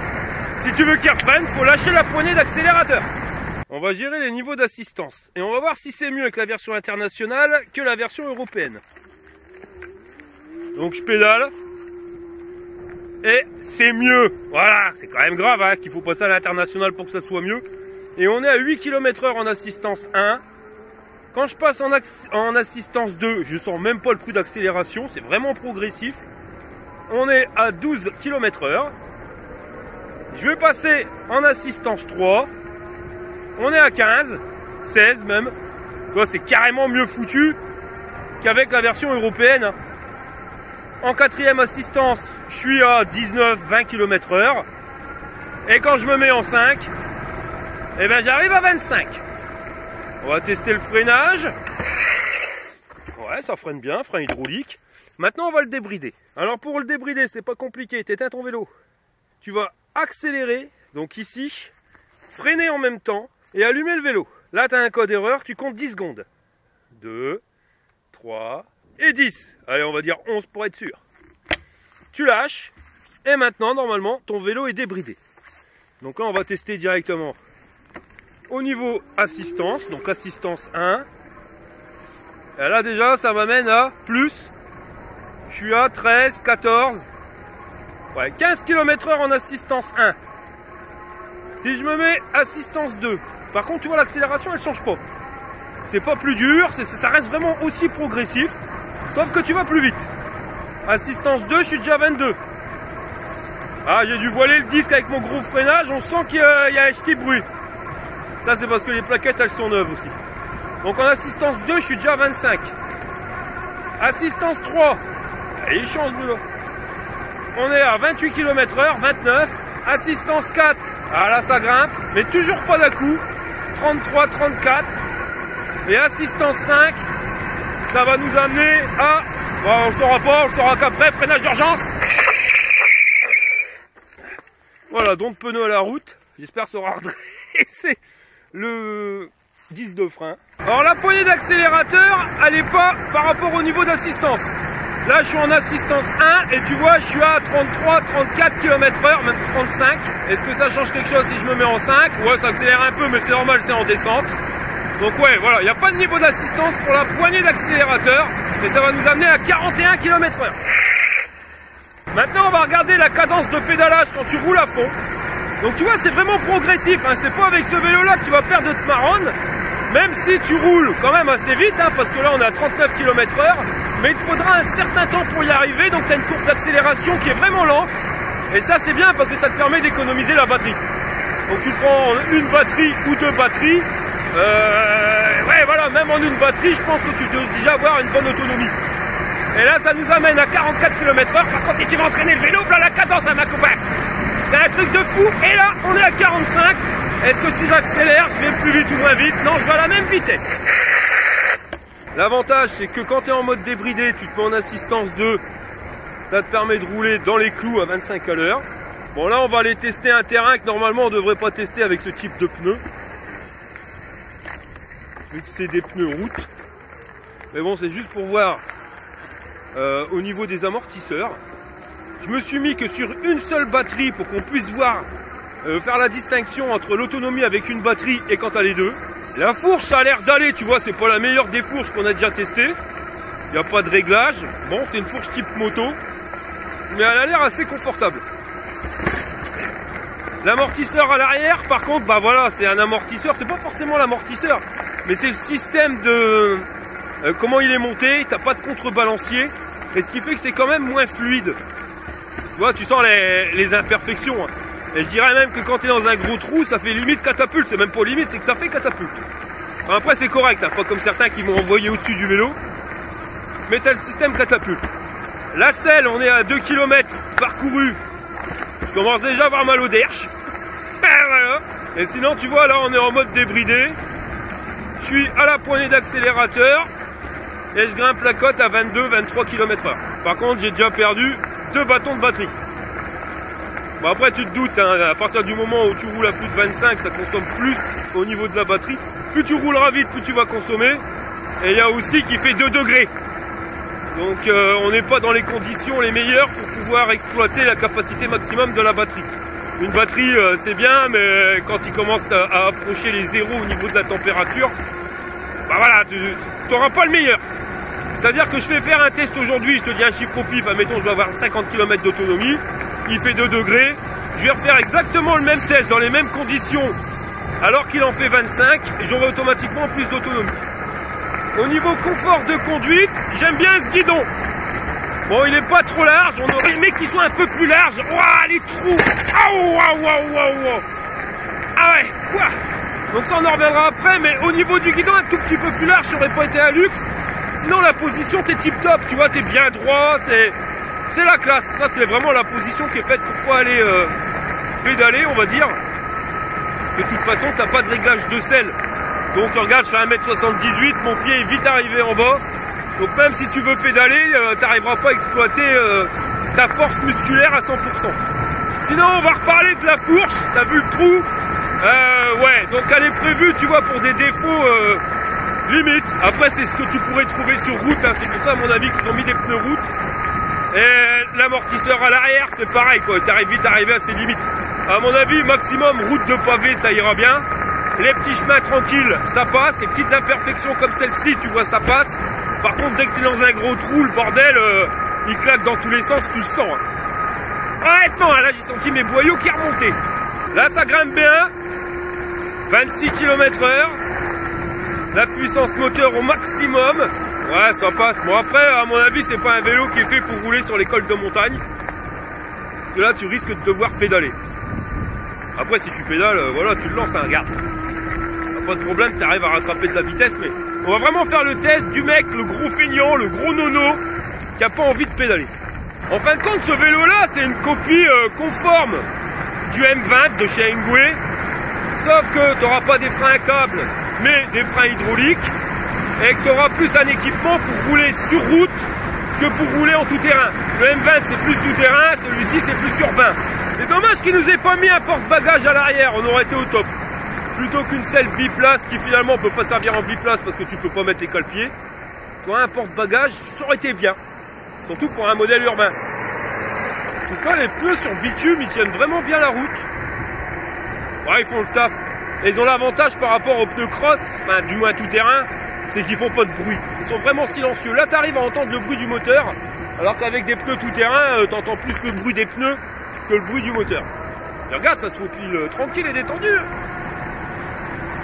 Si tu veux qu'il reprenne, il faut lâcher la poignée d'accélérateur. On va gérer les niveaux d'assistance. Et on va voir si c'est mieux avec la version internationale que la version européenne. Donc je pédale. Et c'est mieux. Voilà, c'est quand même grave hein, qu'il faut passer à l'international pour que ça soit mieux. Et on est à 8 km/h en assistance 1. Quand je passe en assistance 2, je sens même pas le coup d'accélération. C'est vraiment progressif. On est à 12 km/h. Je vais passer en assistance 3. On est à 15, 16 même. Tu vois, c'est carrément mieux foutu qu'avec la version européenne. En 4ème assistance, je suis à 19, 20 km/h. Et quand je me mets en 5, eh ben j'arrive à 25. On va tester le freinage. Ouais, ça freine bien, frein hydraulique. Maintenant, on va le débrider. Alors pour le débrider, c'est pas compliqué. T'éteins ton vélo. Tu vas accélérer, donc ici, freiner en même temps et allumer le vélo. Là, tu as un code erreur, tu comptes 10 secondes. 2, 3 et 10. Allez, on va dire 11 pour être sûr. Tu lâches et maintenant, normalement, ton vélo est débridé. Donc là, on va tester directement au niveau assistance, donc assistance 1. Et là, déjà, ça m'amène à plus. Je suis à 13, 14, ouais, 15 km/h en assistance 1. Si je me mets assistance 2, par contre, tu vois, l'accélération, elle change pas. C'est pas plus dur, ça reste vraiment aussi progressif, sauf que tu vas plus vite. Assistance 2, je suis déjà à 22. Ah, j'ai dû voiler le disque avec mon gros freinage, on sent qu'il y a un petit bruit. Ça, c'est parce que les plaquettes, elles sont neuves aussi. Donc en assistance 2, je suis déjà à 25. Assistance 3, et il change de là. On est à 28 km/h, 29. Assistance 4, ah là ça grimpe, mais toujours pas d'à-coup. 33, 34. Et assistance 5, ça va nous amener à... Bon, on ne saura pas, on le saura qu'après, freinage d'urgence. Voilà, donc pneu à la route. J'espère que ça aura redressé le disque de frein. Alors la poignée d'accélérateur, elle n'est pas par rapport au niveau d'assistance. Là, je suis en assistance 1 et tu vois, je suis à 33, 34 km/h, même 35. Est-ce que ça change quelque chose si je me mets en 5? Ouais, ça accélère un peu, mais c'est normal, c'est en descente. Donc ouais, voilà, il n'y a pas de niveau d'assistance pour la poignée d'accélérateur. Et ça va nous amener à 41 km/h. Maintenant, on va regarder la cadence de pédalage quand tu roules à fond. Donc tu vois, c'est vraiment progressif, hein. C'est pas avec ce vélo-là que tu vas perdre de te marronne. Même si tu roules quand même assez vite, hein, parce que là, on est à 39 km/h. Mais il te faudra un certain temps pour y arriver, donc tu as une courbe d'accélération qui est vraiment lente. Et ça c'est bien parce que ça te permet d'économiser la batterie. Donc tu prends une batterie ou deux batteries. Ouais voilà, même en une batterie, je pense que tu dois déjà avoir une bonne autonomie. Et là ça nous amène à 44 km/h. Par contre si tu veux entraîner le vélo, voilà la cadence à ma copain. C'est un truc de fou. Et là on est à 45. Est-ce que si j'accélère, je vais plus vite ou moins vite? Non, je vais à la même vitesse. L'avantage, c'est que quand tu es en mode débridé, tu te mets en assistance 2, ça te permet de rouler dans les clous à 25 à l'heure. Bon, là, on va aller tester un terrain que normalement, on ne devrait pas tester avec ce type de pneus. Vu que c'est des pneus route. Mais bon, c'est juste pour voir au niveau des amortisseurs. Je me suis mis que sur une seule batterie pour qu'on puisse voir, faire la distinction entre l'autonomie avec une batterie et quand tu as les deux. La fourche, ça a l'air d'aller, tu vois, c'est pas la meilleure des fourches qu'on a déjà testées. Il n'y a pas de réglage. Bon, c'est une fourche type moto. Mais elle a l'air assez confortable. L'amortisseur à l'arrière, par contre, bah voilà, c'est un amortisseur. C'est pas forcément l'amortisseur, mais c'est le système de... comment il est monté, t'as pas de contrebalancier. Et ce qui fait que c'est quand même moins fluide. Tu vois, tu sens les imperfections. Hein. Et je dirais même que quand tu es dans un gros trou, ça fait limite catapulte. C'est même pas limite, c'est que ça fait catapulte. Enfin, après, c'est correct, hein, pas comme certains qui m'ont envoyé au-dessus du vélo. Mais tu as le système catapulte. La selle, on est à 2 km parcourus. Je commence déjà à avoir mal au derche. Voilà. Et sinon, tu vois, là, on est en mode débridé. Je suis à la poignée d'accélérateur. Et je grimpe la cote à 22-23 km/h. Par contre, j'ai déjà perdu 2 bâtons de batterie. Bon après tu te doutes, hein, à partir du moment où tu roules à plus de 25, ça consomme plus au niveau de la batterie. Plus tu rouleras vite, plus tu vas consommer. Et il y a aussi qui fait 2 degrés. Donc on n'est pas dans les conditions les meilleures pour pouvoir exploiter la capacité maximum de la batterie. Une batterie c'est bien, mais quand il commence à approcher les zéros au niveau de la température, bah voilà, tu n'auras pas le meilleur. C'est-à-dire que je vais faire un test aujourd'hui, je te dis un chiffre au pif, admettons je vais avoir 50 km d'autonomie. Il fait 2 degrés, je vais refaire exactement le même test dans les mêmes conditions alors qu'il en fait 25 et j'aurai automatiquement plus d'autonomie. Au niveau confort de conduite, j'aime bien ce guidon. Bon, il n'est pas trop large, on aurait aimé qu'il soit un peu plus large. Ouah, les trous. Ah ouais, ouah. Donc ça on en reviendra après, mais au niveau du guidon un tout petit peu plus large, ça aurait pas été un luxe. Sinon la position t'es tip top, tu vois, t'es bien droit, c'est la classe. Ça c'est vraiment la position qui est faite pour pas aller pédaler, on va dire. De toute façon t'as pas de réglage de selle. Donc regarde, je fais 1m78, mon pied est vite arrivé en bas. Donc même si tu veux pédaler, tu n'arriveras pas à exploiter ta force musculaire à 100%. Sinon, on va reparler de la fourche. T'as vu le trou? Ouais, donc elle est prévue, tu vois, pour des défauts limite. Après, c'est ce que tu pourrais trouver sur route. Hein. C'est pour ça, à mon avis, qu'ils ont mis des pneus route. Et l'amortisseur à l'arrière, c'est pareil, quoi. T'arrives vite arrivé à ses limites. À mon avis, maximum, route de pavé, ça ira bien. Les petits chemins tranquilles, ça passe. Les petites imperfections comme celle-ci, tu vois, ça passe. Par contre, dès que tu es dans un gros trou, le bordel, il claque dans tous les sens, tu le sens. Hein. Honnêtement, là, j'ai senti mes boyaux qui remontaient. Là, ça grimpe bien. 26 km/h. La puissance moteur au maximum. Ouais, ça passe. Bon, après, à mon avis, c'est pas un vélo qui est fait pour rouler sur les cols de montagne. Parce que là, tu risques de devoir pédaler. Après, si tu pédales, voilà, tu le lances, hein, regarde. Pas de problème, tu arrives à rattraper de la vitesse, mais on va vraiment faire le test du mec, le gros feignant, le gros nono, qui a pas envie de pédaler. En fin de compte, ce vélo-là, c'est une copie conforme du M20 de chez Engwe, sauf que tu n'auras pas des freins à câble, mais des freins hydrauliques, et que tu auras plus un équipement pour rouler sur route que pour rouler en tout-terrain. Le M20, c'est plus tout-terrain, celui-ci, c'est plus urbain. C'est dommage qu'il nous ait pas mis un porte-bagages à l'arrière, on aurait été au top. Plutôt qu'une selle biplace qui finalement peut pas servir en biplace parce que tu peux pas mettre les cale-pieds. Toi, un porte-bagages, ça aurait été bien. Surtout pour un modèle urbain. En tout cas, les pneus sur bitume, ils tiennent vraiment bien la route. Ouais, ils font le taf. Et ils ont l'avantage par rapport aux pneus cross, enfin du moins tout terrain, c'est qu'ils font pas de bruit. Ils sont vraiment silencieux. Là, tu arrives à entendre le bruit du moteur, alors qu'avec des pneus tout terrain, tu entends plus le bruit des pneus que le bruit du moteur. Et regarde, ça se faufile tranquille et détendu.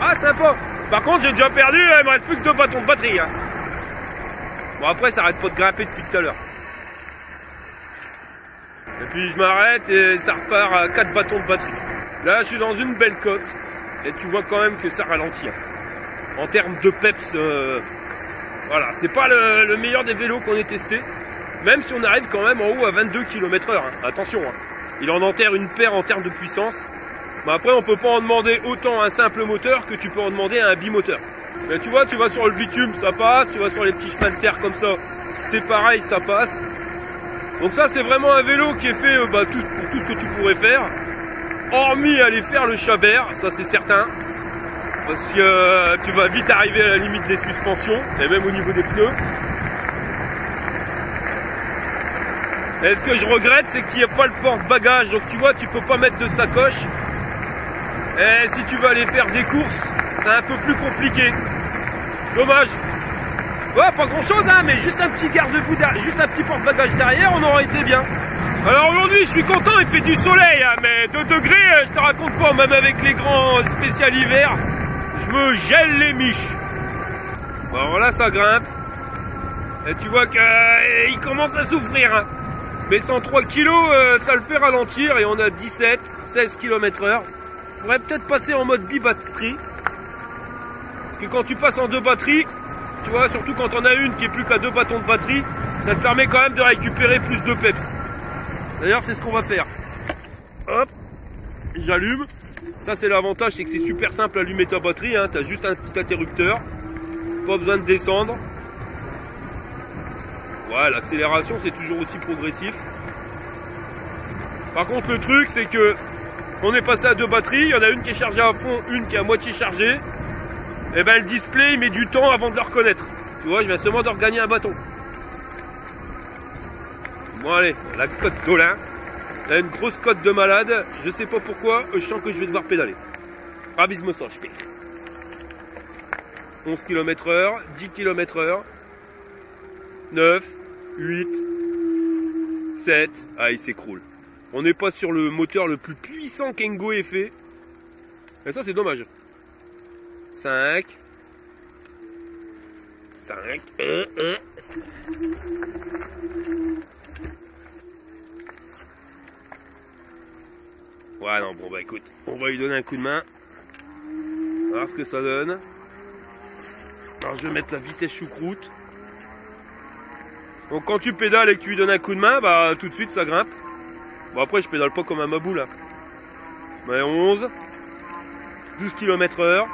Ah, sympa. Par contre, j'ai déjà perdu, il me reste plus que 2 bâtons de batterie. Hein. Bon, après, ça arrête pas de grimper depuis tout à l'heure. Et puis, je m'arrête et ça repart à 4 bâtons de batterie. Là, je suis dans une belle côte. Et tu vois quand même que ça ralentit. Hein. En termes de peps, voilà, c'est pas le meilleur des vélos qu'on ait testé. Même si on arrive quand même en haut à 22 km/h. Hein. Attention, hein. Il en enterre une paire en termes de puissance. Mais après, on peut pas en demander autant à un simple moteur que tu peux en demander à un bimoteur. Mais tu vois, tu vas sur le bitume, ça passe. Tu vas sur les petits chemins de terre comme ça, c'est pareil, ça passe. Donc ça, c'est vraiment un vélo qui est fait pour tout ce que tu pourrais faire. Hormis aller faire le chabert, ça c'est certain. Parce que tu vas vite arriver à la limite des suspensions, et même au niveau des pneus. Et ce que je regrette, c'est qu'il n'y a pas le porte-bagages. Donc tu vois, tu peux pas mettre de sacoche. Et si tu veux aller faire des courses, c'est un peu plus compliqué. Dommage. Ouais, pas grand chose, hein, mais juste un petit garde-boue, juste un petit porte-bagages derrière, on aurait été bien. Alors aujourd'hui, je suis content, il fait du soleil, hein, mais 2 degrés, je te raconte pas, même avec les grands spécial hiver, je me gèle les miches. Bon, voilà, ça grimpe. Et tu vois qu'il commence à souffrir. Hein. Mais 103 kg, ça le fait ralentir et on a 17, 16 km/h. Faudrait peut-être passer en mode bi-batterie. Parce que quand tu passes en 2 batteries, tu vois, surtout quand on a une qui est plus qu'à 2 bâtons de batterie, ça te permet quand même de récupérer plus de peps. D'ailleurs, c'est ce qu'on va faire. Hop, j'allume. Ça, c'est l'avantage, c'est que c'est super simple à allumer ta batterie. Hein. Tu as juste un petit interrupteur. Pas besoin de descendre. Ouais, l'accélération, c'est toujours aussi progressif. Par contre, le truc, c'est que on est passé à 2 batteries. Il y en a une qui est chargée à fond, une qui est à moitié chargée. Et ben le display il met du temps avant de le reconnaître. Tu vois, je viens seulement de regagner un bâton. Bon allez, la côte d'Olin. Là une grosse côte de malade. Je sais pas pourquoi, je sens que je vais devoir pédaler. Ravise-moi ça, je pique. 11 km/h, 10 km/h, 9, 8, 7. Ah, il s'écroule. On n'est pas sur le moteur le plus puissant qu'Engwe ait fait. Et ça c'est dommage. 5. 5. Ouais, non, bon, bah écoute, on va lui donner un coup de main. On va voir ce que ça donne. Alors, je vais mettre la vitesse choucroute. Donc, quand tu pédales et que tu lui donnes un coup de main, bah tout de suite ça grimpe. Bon, après, je pédale pas comme un mabou là. Mais 11. 12 km/h.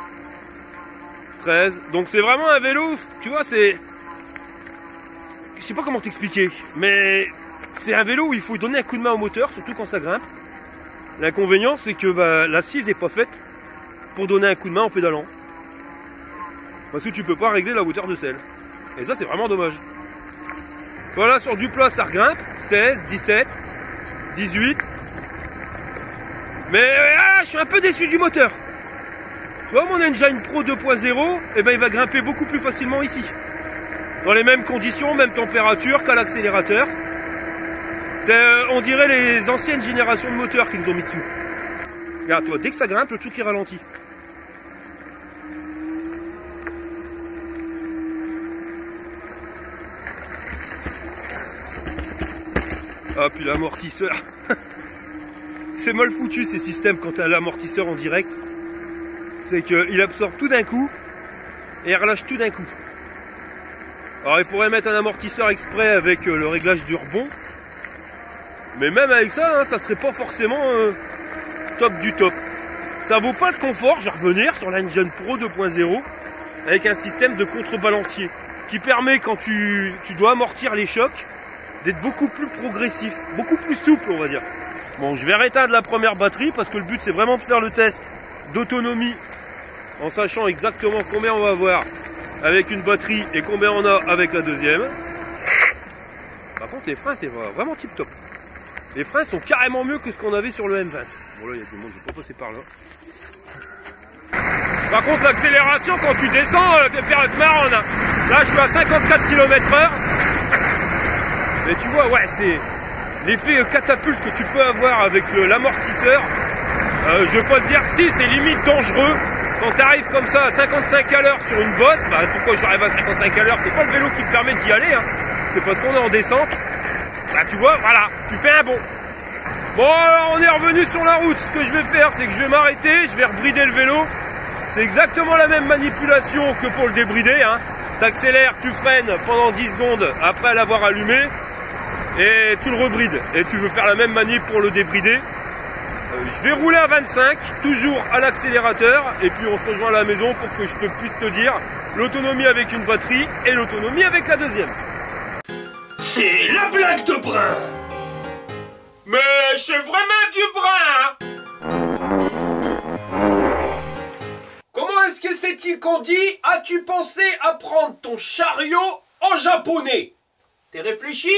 13. Donc c'est vraiment un vélo, tu vois, c'est... Je sais pas comment t'expliquer, mais c'est un vélo où il faut donner un coup de main au moteur, surtout quand ça grimpe. L'inconvénient, c'est que l'assise n'est pas faite pour donner un coup de main en pédalant. Parce que tu peux pas régler la hauteur de selle. Et ça, c'est vraiment dommage. Voilà, sur du plat, ça regrimpe. 16, 17, 18. Mais je suis un peu déçu du moteur. Tu vois, mon Engine Pro 2.0, eh ben, il va grimper beaucoup plus facilement ici. Dans les mêmes conditions, même température qu'à l'accélérateur. On dirait les anciennes générations de moteurs qu'ils nous ont mis dessus. Regarde, toi, dès que ça grimpe, le truc il ralentit. Ah, puis l'amortisseur. C'est mal foutu ces systèmes quand tu as l'amortisseur en direct. C'est qu'il absorbe tout d'un coup et il relâche tout d'un coup. Alors il faudrait mettre un amortisseur exprès avec le réglage du rebond. Mais même avec ça, hein, ça serait pas forcément top du top. Ça vaut pas le confort, je vais revenir sur l'Engine Pro 2.0 avec un système de contrebalancier qui permet quand tu dois amortir les chocs d'être beaucoup plus progressif, beaucoup plus souple on va dire. Bon, je vais rééteindre la première batterie parce que le but c'est vraiment de faire le test d'autonomie en sachant exactement combien on va avoir avec une batterie et combien on a avec la deuxième. Par contre les freins c'est vraiment tip top. Les freins sont carrément mieux que ce qu'on avait sur le M20. Bon là il y a du monde, je ne vais pas passer par là. Par contre l'accélération quand tu descends, t'es marron. Là je suis à 54 km/h. Mais tu vois, ouais, c'est l'effet catapulte que tu peux avoir avec l'amortisseur. Je veux pas te dire que si, c'est limite dangereux. Quand tu arrives comme ça à 55 à l'heure sur une bosse, pourquoi j'arrive à 55 à l'heure? C'est pas le vélo qui te permet d'y aller, hein. C'est parce qu'on est en descente. Tu vois, voilà, tu fais un bond. Bon, alors on est revenu sur la route. Ce que je vais faire, c'est que je vais m'arrêter, je vais rebrider le vélo. C'est exactement la même manipulation que pour le débrider, hein. T'accélères, tu freines pendant 10 secondes après l'avoir allumé. Et tu le rebrides. Et tu veux faire la même manip pour le débrider. Je vais rouler à 25, toujours à l'accélérateur. Et puis on se rejoint à la maison pour que je puisse te dire l'autonomie avec une batterie et l'autonomie avec la deuxième. C'est la blague de Brun. Mais c'est vraiment du Brun. Comment est-ce que c'est-il qu'on dit? As-tu pensé à prendre ton chariot en japonais? T'es réfléchi?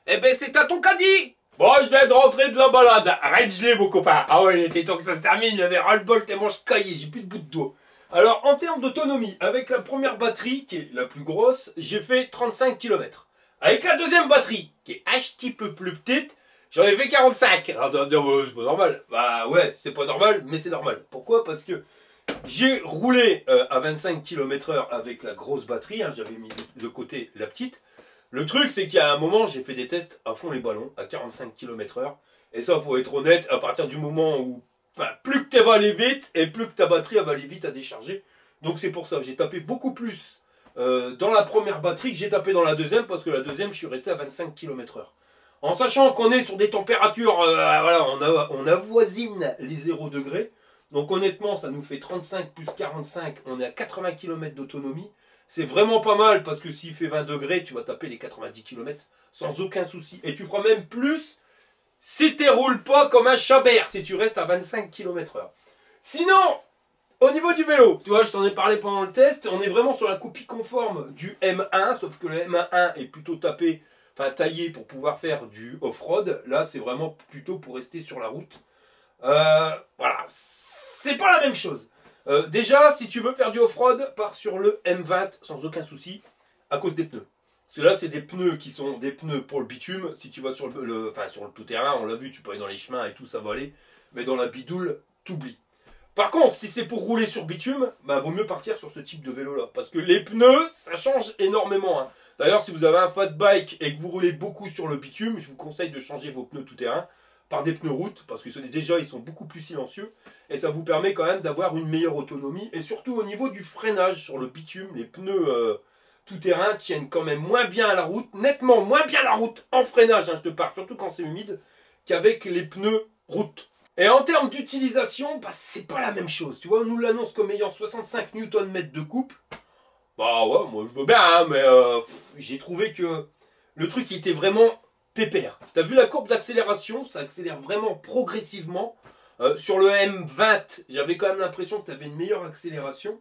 Eh ben c'est à ton caddie. Bon, je viens de rentrer de la balade. Arrête de geler mon copain. Ah ouais, il était temps que ça se termine. Il y avait ras-le-bol tellement je caillais. J'ai plus de bout de doigt. Alors en termes d'autonomie, avec la première batterie qui est la plus grosse, j'ai fait 35 km. Avec la deuxième batterie qui est un petit peu plus petite, j'en ai fait 45. Alors tu vas me dire, c'est pas normal. Bah ouais, c'est pas normal, mais c'est normal. Pourquoi? Parce que j'ai roulé à 25 km/h avec la grosse batterie. Hein, j'avais mis de côté la petite. Le truc, c'est qu'il y a un moment, j'ai fait des tests à fond les ballons, à 45 km/h. Et ça, faut être honnête, à partir du moment où... Enfin, plus que tu vas aller vite, et plus que ta batterie va aller vite à décharger. Donc c'est pour ça, j'ai tapé beaucoup plus dans la première batterie que j'ai tapé dans la deuxième, parce que la deuxième, je suis resté à 25 km/h. En sachant qu'on est sur des températures, voilà, on avoisine les 0 degrés. Donc honnêtement, ça nous fait 35 plus 45, on est à 80 km d'autonomie. C'est vraiment pas mal parce que s'il fait 20 degrés, tu vas taper les 90 km sans aucun souci. Et tu feras même plus si tu ne roules pas comme un chabert, si tu restes à 25 km/h. Sinon, au niveau du vélo, tu vois, je t'en ai parlé pendant le test, on est vraiment sur la copie conforme du M1, sauf que le M1 est plutôt taillé pour pouvoir faire du off-road. Là, c'est vraiment plutôt pour rester sur la route. Voilà, c'est pas la même chose. Déjà, si tu veux faire du off-road, pars sur le M20 sans aucun souci, à cause des pneus. Parce que là, c'est des pneus qui sont des pneus pour le bitume. Si tu vas sur le tout-terrain, on l'a vu, tu peux aller dans les chemins et tout, ça va aller. Mais dans la bidoule, t'oublies. Par contre, si c'est pour rouler sur bitume, bah, vaut mieux partir sur ce type de vélo-là. Parce que les pneus, ça change énormément. Hein. D'ailleurs, si vous avez un fat bike et que vous roulez beaucoup sur le bitume, je vous conseille de changer vos pneus tout-terrain par des pneus route, parce que déjà ils sont beaucoup plus silencieux et ça vous permet quand même d'avoir une meilleure autonomie. Et surtout au niveau du freinage sur le bitume, les pneus tout-terrain tiennent quand même moins bien à la route, nettement moins bien à la route en freinage, hein, je te parle, surtout quand c'est humide, qu'avec les pneus route. Et en termes d'utilisation, bah, c'est pas la même chose. Tu vois, on nous l'annonce comme ayant 65 Nm de couple. Bah ouais, moi je veux bien, hein, mais j'ai trouvé que le truc il était vraiment pépère. T'as vu la courbe d'accélération, ça accélère vraiment progressivement. Sur le M20, j'avais quand même l'impression que tu avais une meilleure accélération.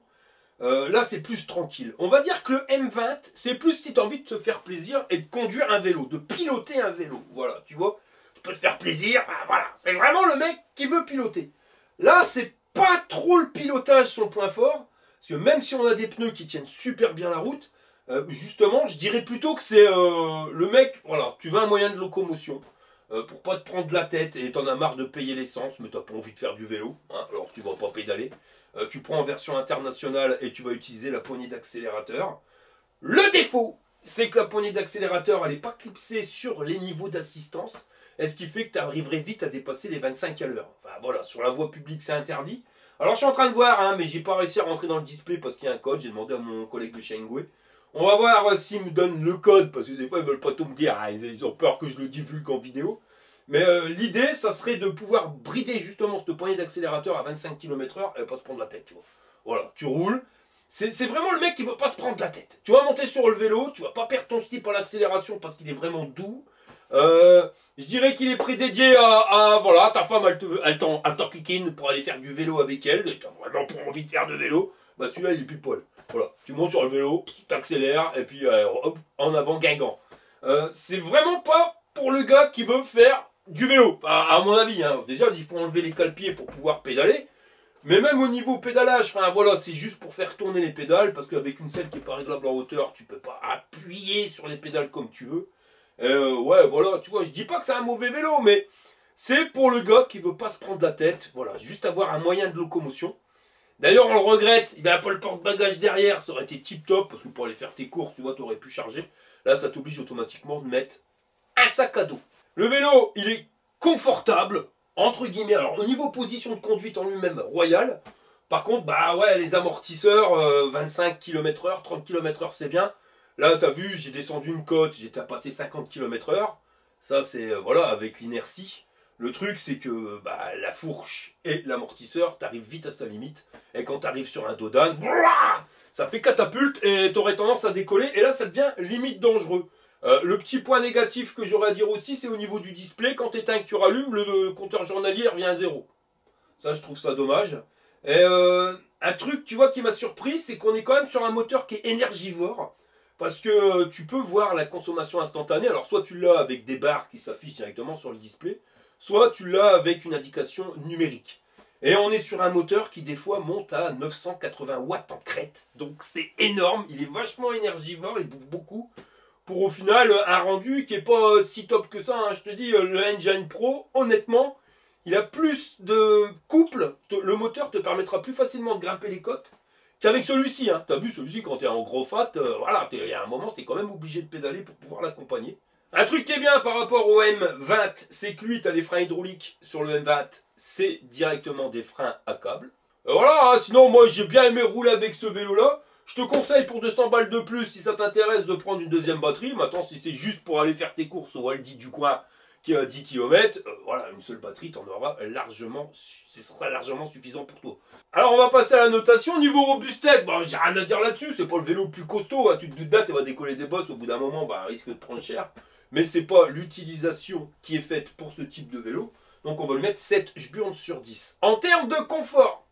Là, c'est plus tranquille. On va dire que le M20, c'est plus si tu as envie de te faire plaisir et de conduire un vélo, de piloter un vélo. Voilà, tu vois, tu peux te faire plaisir, ben voilà. C'est vraiment le mec qui veut piloter. Là, c'est pas trop le pilotage son point fort, parce que même si on a des pneus qui tiennent super bien la route, justement, je dirais plutôt que c'est le mec, voilà, tu veux un moyen de locomotion. Pour pas te prendre la tête et t'en as marre de payer l'essence, mais t'as pas envie de faire du vélo, hein, alors tu vas pas pédaler. Tu prends en version internationale et tu vas utiliser la poignée d'accélérateur. Le défaut, c'est que la poignée d'accélérateur, elle n'est pas clipsée sur les niveaux d'assistance, et ce qui fait que tu arriverais vite à dépasser les 25 à l'heure. Enfin voilà, sur la voie publique, c'est interdit. Alors je suis en train de voir, hein, mais j'ai pas réussi à rentrer dans le display parce qu'il y a un code, j'ai demandé à mon collègue de chez Engwe. On va voir s'ils me donnent le code, parce que des fois ils veulent pas tout me dire, ah, ils ont peur que je le divulgue en vidéo. Mais l'idée, ça serait de pouvoir brider justement cette poignée d'accélérateur à 25 km/h et pas se prendre la tête. Tu vois. Voilà, tu roules. C'est vraiment le mec qui veut pas se prendre la tête. Tu vas monter sur le vélo, tu vas pas perdre ton slip à l'accélération parce qu'il est vraiment doux. Je dirais qu'il est prédédié à voilà, ta femme elle t'enquiquine pour aller faire du vélo avec elle, et tu as vraiment pas envie de faire de vélo, bah celui-là il est pile poil. Voilà, tu montes sur le vélo, t'accélères, et puis hop, en avant Guingamp. C'est vraiment pas pour le gars qui veut faire du vélo, enfin, à mon avis. Hein. Déjà, il faut enlever les cale-pieds pour pouvoir pédaler. Mais même au niveau pédalage, enfin voilà, c'est juste pour faire tourner les pédales, parce qu'avec une selle qui n'est pas réglable en hauteur, tu peux pas appuyer sur les pédales comme tu veux. Ouais, voilà, tu vois, je dis pas que c'est un mauvais vélo, mais c'est pour le gars qui veut pas se prendre la tête, voilà, juste avoir un moyen de locomotion. D'ailleurs, on le regrette, il n'y a pas le porte-bagages derrière, ça aurait été tip top, parce que pour aller faire tes courses, tu vois, tu aurais pu charger. Là, ça t'oblige automatiquement de mettre un sac à dos. Le vélo, il est confortable, entre guillemets. Alors, au niveau position de conduite en lui-même, royal. Par contre, bah ouais, les amortisseurs, 25 km/h, 30 km/h, c'est bien. Là, t'as vu, j'ai descendu une côte, j'étais à passer 50 km/h. Ça, c'est, voilà, avec l'inertie. Le truc, c'est que bah, la fourche et l'amortisseur, t'arrives vite à sa limite. Et quand t'arrives sur un dos d'âne, ça fait catapulte et t'aurais tendance à décoller. Et là, ça devient limite dangereux. Le petit point négatif que j'aurais à dire aussi, c'est au niveau du display. Quand tu éteins et que tu rallumes, le compteur journalier revient à 0. Ça, je trouve ça dommage. Et un truc, tu vois, qui m'a surpris, c'est qu'on est quand même sur un moteur qui est énergivore. Parce que tu peux voir la consommation instantanée. Alors, soit tu l'as avec des barres qui s'affichent directement sur le display, soit tu l'as avec une indication numérique. Et on est sur un moteur qui, des fois, monte à 980 watts en crête. Donc, c'est énorme. Il est vachement énergivore, il bouffe beaucoup. Pour au final un rendu qui est pas si top que ça, hein. Je te dis, le Engine Pro, honnêtement, il a plus de couple, le moteur te permettra plus facilement de grimper les côtes qu'avec celui-ci. Hein. Tu as vu celui-ci quand tu es en gros fat, voilà, il y a un moment tu es quand même obligé de pédaler pour pouvoir l'accompagner. Un truc qui est bien par rapport au M20, c'est que lui tu as les freins hydrauliques sur le M20, c'est directement des freins à câble. Voilà, hein, sinon moi j'ai bien aimé rouler avec ce vélo là. Je te conseille pour 200 balles de plus, si ça t'intéresse, de prendre une deuxième batterie. Maintenant, si c'est juste pour aller faire tes courses au Aldi du coin qui est à 10 km, voilà, une seule batterie, t'en auras largement, ce sera largement suffisant pour toi. Alors, on va passer à la notation. Niveau robustesse, bah, j'ai rien à dire là-dessus. C'est pas le vélo le plus costaud. Hein. Tu te doutes bien, tu vas décoller des bosses. Au bout d'un moment, bah, risque de prendre cher. Mais c'est pas l'utilisation qui est faite pour ce type de vélo. Donc, on va lui mettre 7 jburnes sur 10. En termes de confort,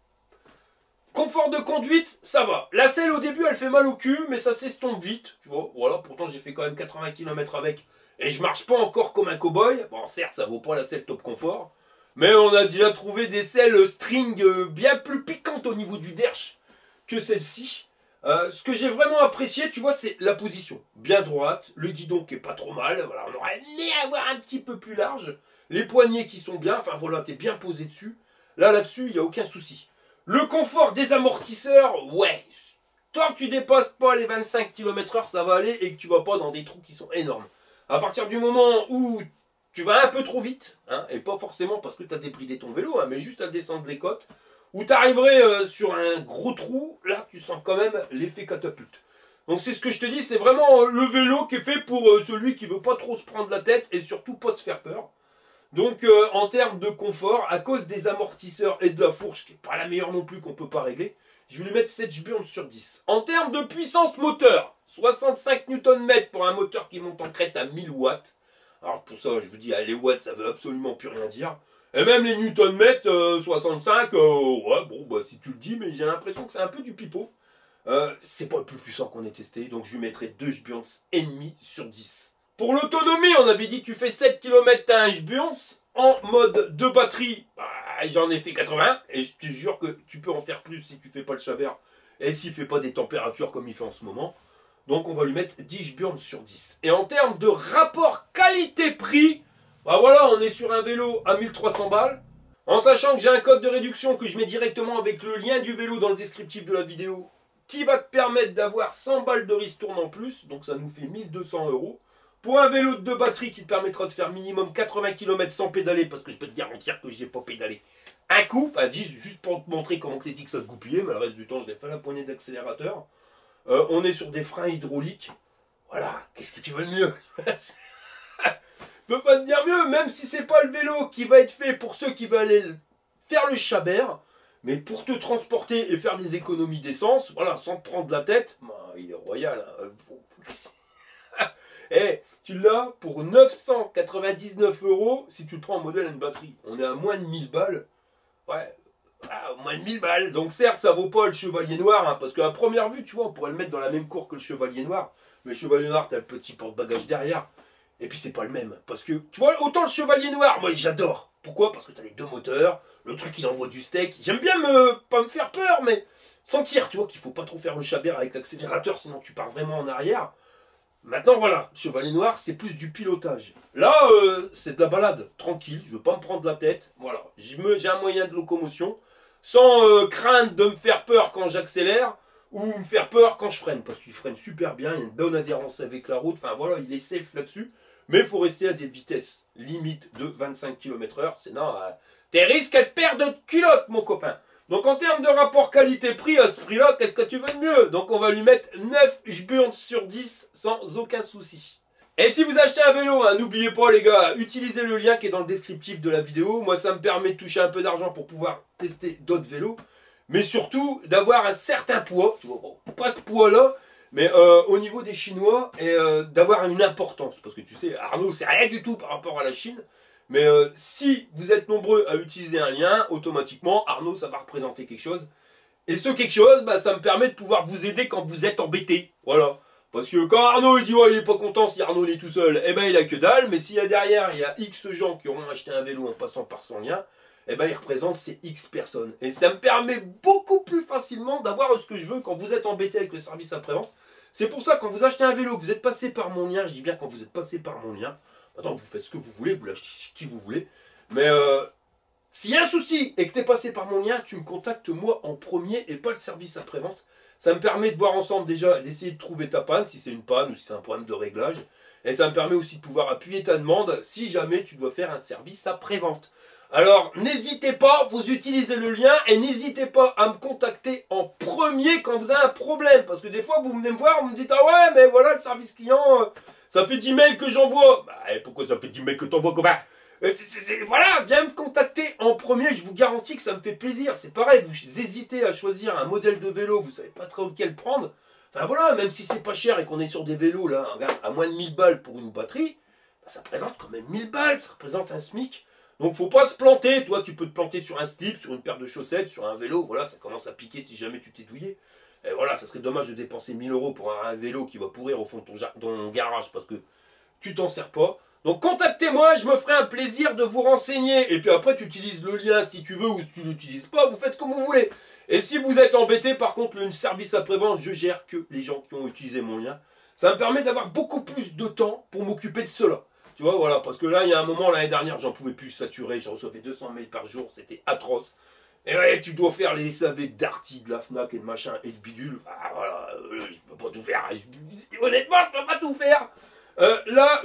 confort de conduite, ça va. La selle au début, elle fait mal au cul, mais ça s'estompe vite. Tu vois, voilà, pourtant j'ai fait quand même 80 km avec. Et je marche pas encore comme un cow-boy. Bon, certes, ça vaut pas la selle top confort. Mais on a déjà trouvé des selles string bien plus piquantes au niveau du derche que celle-ci. Ce que j'ai vraiment apprécié, tu vois, c'est la position. Bien droite, le guidon qui est pas trop mal. Voilà, on aurait aimé avoir un petit peu plus large. Les poignées qui sont bien. Enfin voilà, t'es bien posé dessus. Là-dessus, il n'y a aucun souci. Le confort des amortisseurs, ouais, tant que tu dépasses pas les 25 km/h, ça va aller et que tu vas pas dans des trous qui sont énormes. À partir du moment où tu vas un peu trop vite, hein, et pas forcément parce que tu as débridé ton vélo, hein, mais juste à descendre les côtes, où tu arriverais sur un gros trou, là tu sens quand même l'effet catapulte. Donc c'est ce que je te dis, c'est vraiment le vélo qui est fait pour celui qui veut pas trop se prendre la tête et surtout pas se faire peur. Donc en termes de confort, à cause des amortisseurs et de la fourche, qui n'est pas la meilleure non plus qu'on ne peut pas régler, je vais lui mettre 7 jburnes sur 10. En termes de puissance moteur, 65 Nm pour un moteur qui monte en crête à 1000 watts. Alors pour ça, je vous dis, les watts, ça veut absolument plus rien dire. Et même les newton-mètres 65, ouais, bon, bah si tu le dis, mais j'ai l'impression que c'est un peu du pipeau. C'est pas le plus puissant qu'on ait testé, donc je lui mettrai 2 Hburnz et demi sur 10. Pour l'autonomie, on avait dit tu fais 7 km, t'as un Hburnz. En mode de batterie, bah, j'en ai fait 80, et je te jure que tu peux en faire plus si tu fais pas le chabert, et s'il fait pas des températures comme il fait en ce moment. Donc on va lui mettre 10 Hburnz sur 10. Et en termes de rapport qualité-prix, bah voilà, on est sur un vélo à 1300 balles. En sachant que j'ai un code de réduction que je mets directement avec le lien du vélo dans le descriptif de la vidéo, qui va te permettre d'avoir 100 balles de ristourne en plus, donc ça nous fait 1200 €. Pour un vélo de 2 batteries qui te permettra de faire minimum 80 km sans pédaler, parce que je peux te garantir que j'ai pas pédalé un coup, enfin juste pour te montrer comment c'est que ça se goupillait, mais le reste du temps je l'ai fait à la poignée d'accélérateur. On est sur des freins hydrauliques. Voilà, qu'est-ce que tu veux de mieux? Je peux pas te dire mieux, même si c'est pas le vélo qui va être fait pour ceux qui veulent aller faire le chabert, mais pour te transporter et faire des économies d'essence, voilà, sans te prendre la tête, bah, il est royal. Hein. Et tu l'as pour 999 € si tu le prends en modèle à une batterie. On est à moins de 1000 balles. Ouais, voilà, moins de 1000 balles. Donc certes, ça vaut pas le Chevalier Noir, hein, parce qu'à première vue, tu vois, on pourrait le mettre dans la même cour que le Chevalier Noir. Mais le Chevalier Noir, t'as le petit porte-bagages derrière. Et puis c'est pas le même. Parce que, tu vois, autant le Chevalier Noir, moi j'adore. Pourquoi? Parce que t'as les 2 moteurs, le truc il envoie du steak. J'aime bien pas me faire peur, mais sentir, tu vois, qu'il faut pas trop faire le chabert avec l'accélérateur, sinon tu pars vraiment en arrière. Maintenant voilà, Chevalier Noir c'est plus du pilotage. Là c'est de la balade, tranquille, je veux pas me prendre la tête. Voilà, j'ai un moyen de locomotion sans craindre de me faire peur quand j'accélère ou me faire peur quand je freine. Parce qu'il freine super bien, il y a une bonne adhérence avec la route, enfin voilà, il est safe là-dessus. Mais il faut rester à des vitesses limites de 25 km/h, sinon t'es risque à te perdre de culotte mon copain. Donc en termes de rapport qualité-prix, à ce prix-là, qu'est-ce que tu veux de mieux? Donc on va lui mettre 9 Hburnz sur 10 sans aucun souci. Et si vous achetez un vélo, hein, n'oubliez pas les gars, utilisez le lien qui est dans le descriptif de la vidéo. Moi ça me permet de toucher un peu d'argent pour pouvoir tester d'autres vélos. Mais surtout d'avoir un certain poids, tu vois, bon, pas ce poids-là, mais au niveau des Chinois, et d'avoir une importance. Parce que tu sais, Arnaud c'est rien du tout par rapport à la Chine. Mais si vous êtes nombreux à utiliser un lien, automatiquement, Arnaud, ça va représenter quelque chose. Et ce quelque chose, bah, ça me permet de pouvoir vous aider quand vous êtes embêté. Voilà. Parce que quand Arnaud il dit ouais, il est pas content si Arnaud il est tout seul, eh ben il a que dalle. Mais s'il y a derrière, il y a X gens qui auront acheté un vélo en passant par son lien, eh ben il représente ces X personnes. Et ça me permet beaucoup plus facilement d'avoir ce que je veux quand vous êtes embêté avec le service après-vente. C'est pour ça quand vous achetez un vélo, que vous êtes passé par mon lien, je dis bien quand vous êtes passé par mon lien, attends, vous faites ce que vous voulez, vous l'achetez chez qui vous voulez. Mais s'il y a un souci et que tu es passé par mon lien, tu me contactes moi en premier et pas le service après-vente. Ça me permet de voir ensemble déjà, d'essayer de trouver ta panne, si c'est une panne ou si c'est un problème de réglage. Et ça me permet aussi de pouvoir appuyer ta demande si jamais tu dois faire un service après-vente. Alors n'hésitez pas, vous utilisez le lien et n'hésitez pas à me contacter en premier quand vous avez un problème. Parce que des fois vous venez me voir, vous me dites ah ouais mais voilà le service client... ça fait 10 mails que j'envoie. Bah, pourquoi ça fait 10 mails que t'envoies, copain? Voilà, viens me contacter en premier, je vous garantis que ça me fait plaisir. C'est pareil, vous hésitez à choisir un modèle de vélo, vous savez pas trop lequel prendre. Enfin voilà, même si c'est pas cher et qu'on est sur des vélos là, à moins de 1000 balles pour une batterie, bah, ça représente quand même 1000 balles, ça représente un SMIC. Donc faut pas se planter, toi tu peux te planter sur un slip, sur une paire de chaussettes, sur un vélo, voilà, ça commence à piquer si jamais tu t'es douillé. Et voilà, ça serait dommage de dépenser 1000 € pour un vélo qui va pourrir au fond de ton garage parce que tu t'en sers pas. Donc contactez-moi, je me ferai un plaisir de vous renseigner. Et puis après, tu utilises le lien si tu veux ou si tu l'utilises pas, vous faites comme vous voulez. Et si vous êtes embêté, par contre, le service après-vente, je gère que les gens qui ont utilisé mon lien. Ça me permet d'avoir beaucoup plus de temps pour m'occuper de cela. Tu vois, voilà, parce que là, il y a un moment, l'année dernière, j'en pouvais plus saturer, j'en recevais 200 mails par jour, c'était atroce. Et ouais, tu dois faire les SAV d'Arty, de la FNAC et de machin et de bidule. Ah voilà, je peux pas tout faire. Honnêtement, je peux pas tout faire. Là,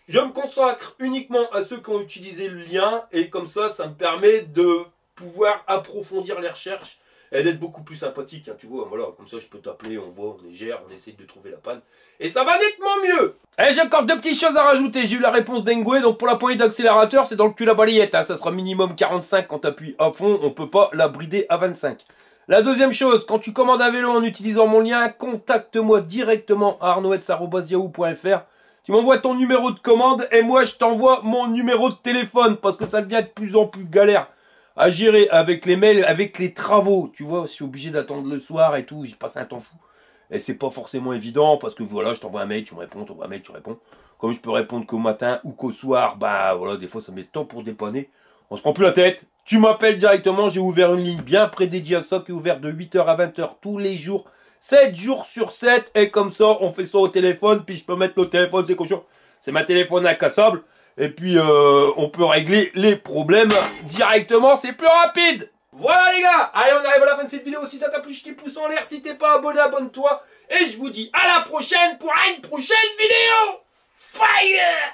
je me consacre uniquement à ceux qui ont utilisé le lien. Et comme ça, ça me permet de pouvoir approfondir les recherches et d'être beaucoup plus sympathique. Hein, tu vois, voilà, comme ça, je peux t'appeler, on voit, on gère, on essaye de trouver la panne. Et ça va nettement mieux. Et j'ai encore 2 petites choses à rajouter. J'ai eu la réponse d'Engwe. Donc pour la poignée d'accélérateur, c'est dans le cul la balayette. Hein. Ça sera minimum 45 quand tu appuies à fond. On peut pas la brider à 25. La deuxième chose, quand tu commandes un vélo en utilisant mon lien, contacte-moi directement à arnaud@yahoo.fr. Tu m'envoies ton numéro de commande et moi je t'envoie mon numéro de téléphone parce que ça devient de plus en plus galère à gérer avec les mails, avec les travaux. Tu vois, je suis obligé d'attendre le soir et tout, j'ai passé un temps fou. Et c'est pas forcément évident parce que voilà, je t'envoie un mail, tu me réponds, t'envoies un mail, tu réponds. Comme je peux répondre qu'au matin ou qu'au soir, bah voilà, des fois ça met du temps pour dépanner. On se prend plus la tête. Tu m'appelles directement, j'ai ouvert une ligne bien prédédiée à ça qui est ouverte de 8h à 20h tous les jours. 7 jours sur 7, et comme ça, on fait ça au téléphone, puis je peux mettre le téléphone, c'est conscient. C'est ma téléphone incassable, et puis on peut régler les problèmes directement, c'est plus rapide. Voilà les gars, allez on arrive à la fin de cette vidéo, si ça t'a plu, je t'ai pouce en l'air, si t'es pas abonné, abonne-toi, et je vous dis à la prochaine pour une prochaine vidéo. Fire!